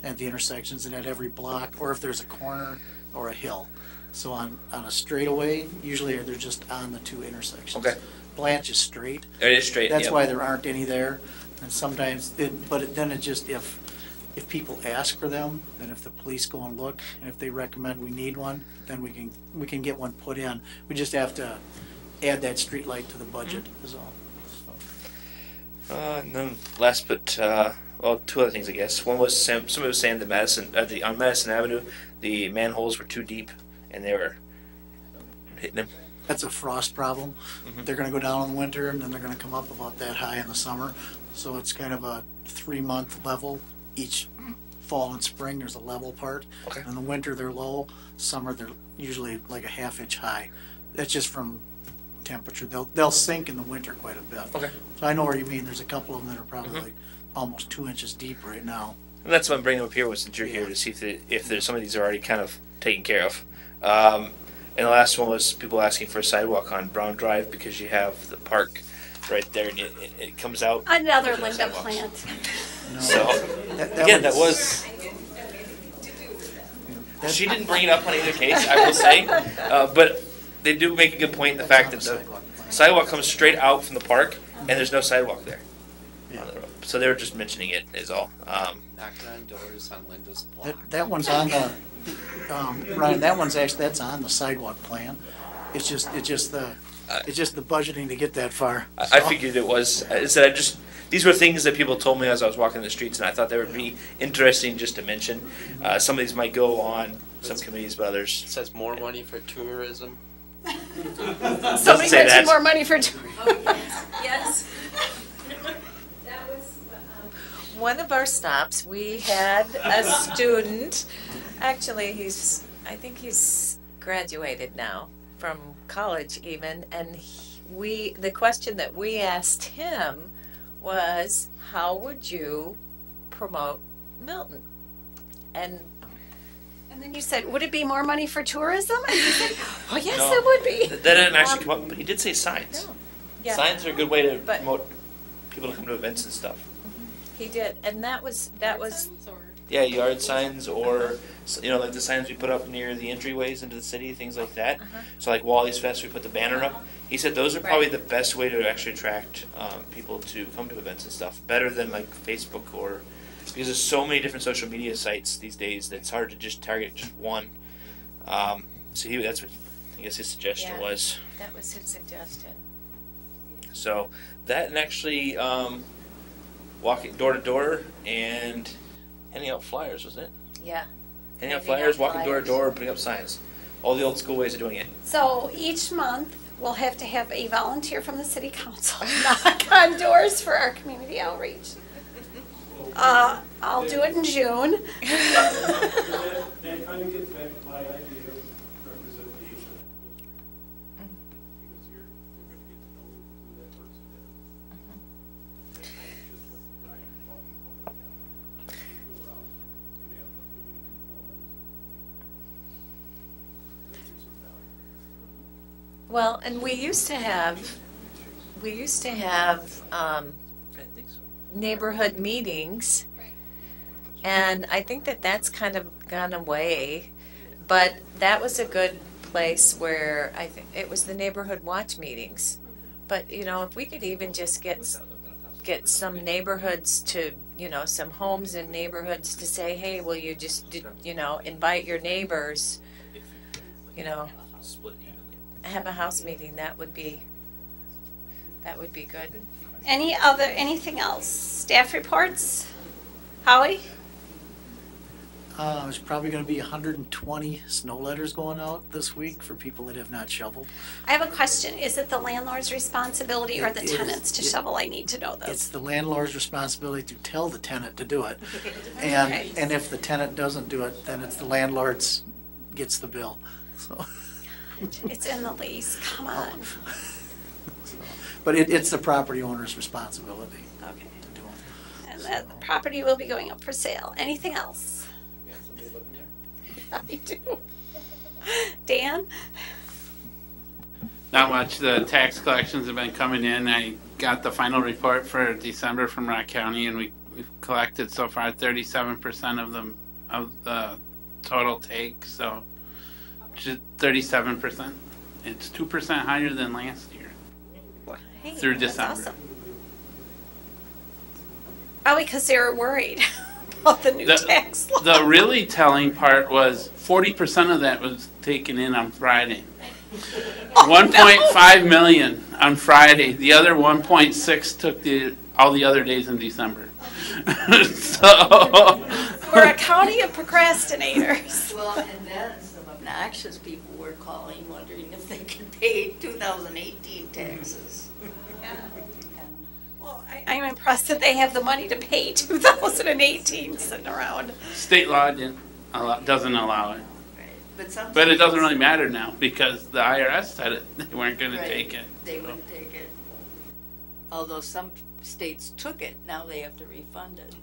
at the intersections, and at every block, or if there's a corner or a hill. So on a straightaway, usually they're just on the two intersections. Okay. Blanche is straight. It is straight. That's yep. why there aren't any there. And sometimes, then it just, if people ask for them, then if the police go and look, and if they recommend we need one, then we can get one put in. We just have to add that street light to the budget is all. So. And then last but, well, two other things, I guess. One was somebody was saying that on Madison Avenue, the manholes were too deep, and they were hitting them. That's a frost problem. Mm-hmm. They're gonna go down in the winter, and then they're gonna come up about that high in the summer. So it's kind of a 3-month level. Each fall and spring, there's a level part. Okay. In the winter, they're low. Summer, they're usually like a ½ inch high. That's just from temperature. They'll sink in the winter quite a bit. Okay. So I know what you mean. There's a couple of them that are probably like almost 2 inches deep right now. And that's what I'm bringing up here was since you're here to see if there's some of these are already kind of taken care of. And the last one was people asking for a sidewalk on Brown Drive because you have the park right there and it comes out. Another There's no Linda sidewalks. plant. No. So, again, that was... She didn't bring it up on either case, I will say. But they do make a good point, the fact that the sidewalk comes straight out from the park and there's no sidewalk there. On the road. So they were just mentioning it is all. Knocking on doors on Linda's block. That one's on the, Ryan, that's on the sidewalk plan. It's just the budgeting to get that far. I figured it was. These were things that people told me as I was walking the streets, and I thought they would be interesting just to mention. Some of these might go on some committees, but others. It says more money for tourism. Somebody say mentioned that. more money for. Yes. That was one of our stops. We had a student, actually I think he's graduated now from college even, and the question that we asked him was, how would you promote Milton? And then you said, would it be more money for tourism? And you said, oh yes, No. it would be. That didn't actually come up, but he did say signs. no. Yeah, Signs are a good way to But- promote people to come to events and stuff. he did, and that was Yeah, yard signs or, like the signs we put up near the entryways into the city, things like that. So like Wally's Fest, we put the banner up. He said those are probably the best way to actually attract people to come to events and stuff. Better than like Facebook because there's so many different social media sites these days that it's hard to just target just one. So that's what I guess his suggestion Yeah. was. That was his suggestion. So that and actually walking door to door and handing out flyers, wasn't it? Yeah. Handing out Handing out flyers, walking door to flyers. door, putting up signs. All the old school ways of doing it. So each month, we'll have to have a volunteer from the city council knock on doors for our community outreach. I'll do it in June. That kind of gets back to my idea of representation. Because you're going to get to know who that person is. That kind of just what Ryan was talking about now. You go around, you have community forums and things like that. I think there's some value. Well, and we used to have I think so. neighborhood meetings, and I think that that's kind of gone away, but that was a good place where I think it was the neighborhood watch meetings. But, if we could even just get some neighborhoods to, some homes and neighborhoods to say, hey, will you just, invite your neighbors, Split evenly. have a house meeting, that would be good. Anything else? Staff reports? Howie? There's probably gonna be 120 snow letters going out this week for people that have not shoveled. I have a question. Is it the landlord's responsibility or the It is- tenants to shovel? I need to know It's this. the landlord's responsibility to tell the tenant to do it. Okay. And if the tenant doesn't do it, then it's the landlord's gets the bill. So, It's in the lease. Come on. but it's the property owner's responsibility Okay. to do it. And that property will be going up for sale. Anything else? I do. Dan? Not much. The tax collections have been coming in. I got the final report for December from Rock County, and we've collected so far 37% of the total take. So, just 37%. It's 2% higher than last year Hey, through that's December. awesome. Probably because they were worried about the new tax law. The really telling part was 40% of that was taken in on Friday. 1.5 million on Friday. The other 1.6 took all the other days in December. So We're a county of procrastinators. Well, and then some obnoxious people were calling, wondering if they could pay 2018 taxes. Well, I'm impressed that they have the money to pay 2018 sitting around. state law doesn't allow it. Right. But it doesn't really matter now because the IRS said it. They weren't going to Right. take it. They So. wouldn't take it. Although some states took it, now they have to refund it.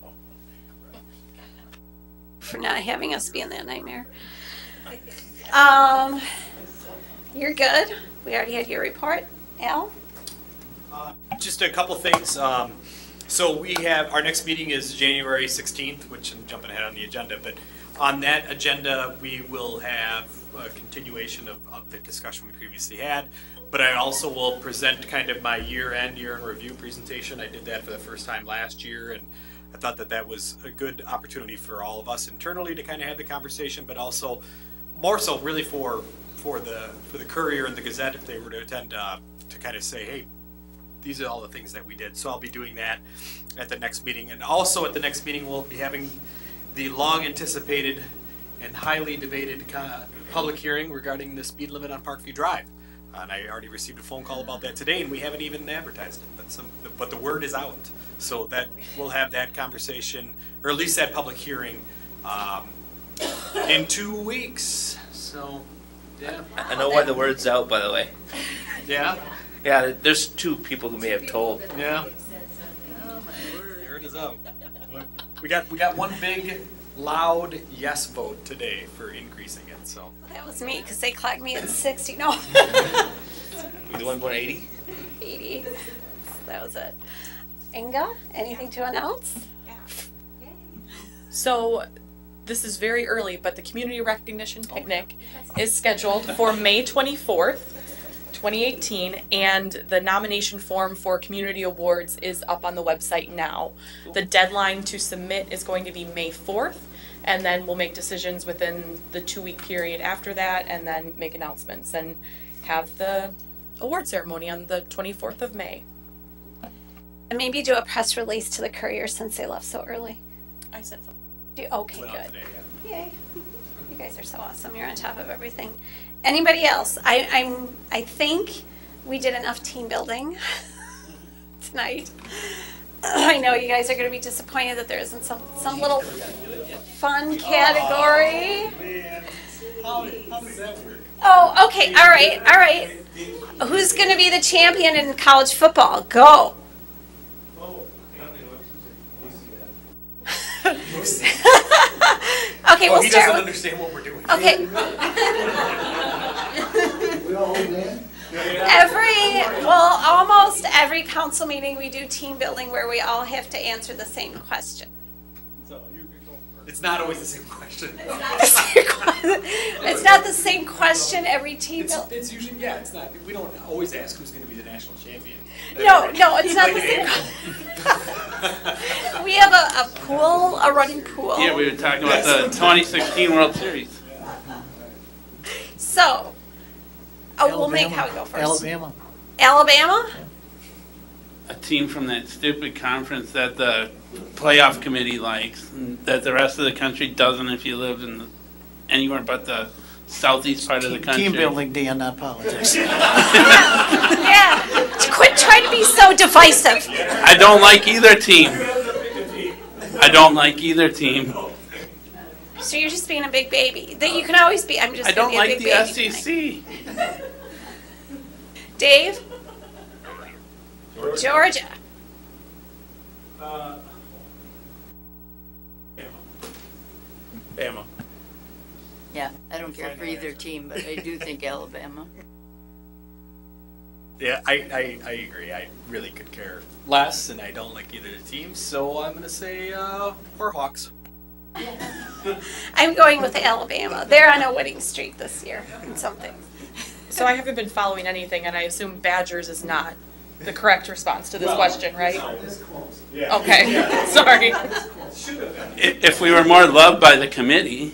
For not having us be in that nightmare. You're good. We already had your report. Al? Just a couple things. So we have, our next meeting is January 16th, which I'm jumping ahead on the agenda, but on that agenda, we will have a continuation of the discussion we previously had. But I also will present kind of my year in review presentation. I did that for the first time last year, and I thought that that was a good opportunity for all of us internally to kind of have the conversation, but also more so really for the Courier and the Gazette, if they were to attend, to kind of say, hey, these are all the things that we did. So I'll be doing that at the next meeting. And also at the next meeting, we'll be having the long anticipated and highly debated public hearing regarding the speed limit on Parkview Drive. And I already received a phone call about that today, and we haven't even advertised it, but the word is out. So that we'll have that conversation, or at least that public hearing, in 2 weeks. So, yeah. I know why the word's out, by the way. Yeah? Yeah, there's two people who may have told. Yeah. There it is out. We got one big, loud yes vote today for increasing it, so. That was me, because they clocked me at 60. No. You the one going 80? 80. That was it. Inga, anything to announce? So this is very early, but the community recognition picnic is scheduled for May 24th, 2018, and the nomination form for community awards is up on the website now. The deadline to submit is going to be May 4th, and then we'll make decisions within the 2-week period after that, and then make announcements and have the award ceremony on the 24th of May. And maybe do a press release to the Courier since they left so early. I said something. Okay, Went out good. today, yeah. Yay. You guys are so awesome. You're on top of everything. Anybody else? I think we did enough team building tonight. I know you guys are going to be disappointed that there isn't some little fun category. How does that work? Oh, okay. All right. Who's going to be the champion in college football? Go. Okay, we'll He start doesn't with. understand what we're doing. Okay. Almost every council meeting, we do team building where we all have to answer the same question. It's not always the same question. It's not the same question every team building. It's usually, yeah, it's not, we don't always ask who's going to be the national champion. No, it's not the same. We have a pool, a running pool. Yeah, we were talking about the 2016 World Series. So, we'll make how we go first. Alabama. Alabama? a team from that stupid conference that the playoff committee likes, and that the rest of the country doesn't if you live in anywhere but the southeast part of the country. Team building, Dan, not politics. Yeah, quit trying to be so divisive. I don't like either team. I don't like either team. So you're just being a big baby. That you can always be. I'm just. I don't gonna be a like big the baby SEC. tonight. Dave. Georgia. Bama. Yeah, I don't care for either team, but I do think Alabama. Yeah, I agree. I really could care less, and I don't like either of the teams, so I'm going to say Warhawks. I'm going with Alabama. They're on a winning streak this year in something. So I haven't been following anything, and I assume Badgers is not the correct response to this question, right? Yeah. Okay, sorry. If we were more loved by the committee.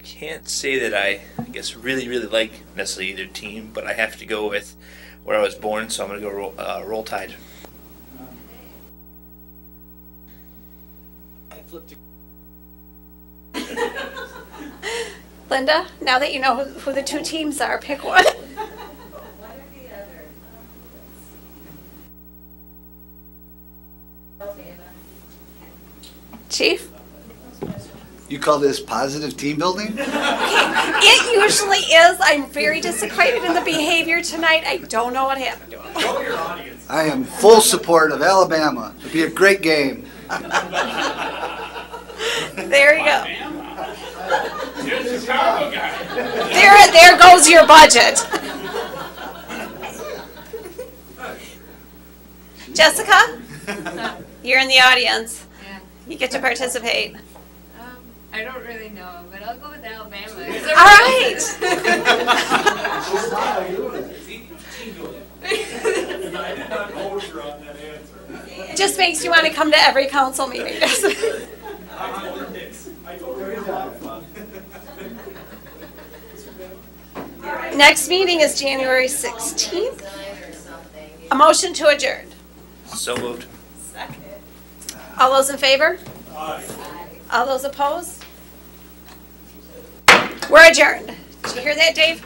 Can't say that I guess really like necessarily either team, but I have to go with where I was born, so I'm going to go Roll Tide. Linda, now that you know who the two teams are, pick one. Chief? You call this positive team building? It usually is. I'm very disappointed in the behavior tonight. I don't know what happened to him. Show your audience. I am full support of Alabama. It'll be a great game. There you go. You're a Chicago guy. There goes your budget. Jessica? You're in the audience. Yeah. You get to participate. I don't really know, but I'll go with Alabama. All right. I did not hold her on that answer. It just makes you want to come to every council meeting, doesn't it? I told her to have fun. Next meeting is January 16th. A motion to adjourn. So moved. All those in favor? All those opposed? We're adjourned. Did you hear that, Dave?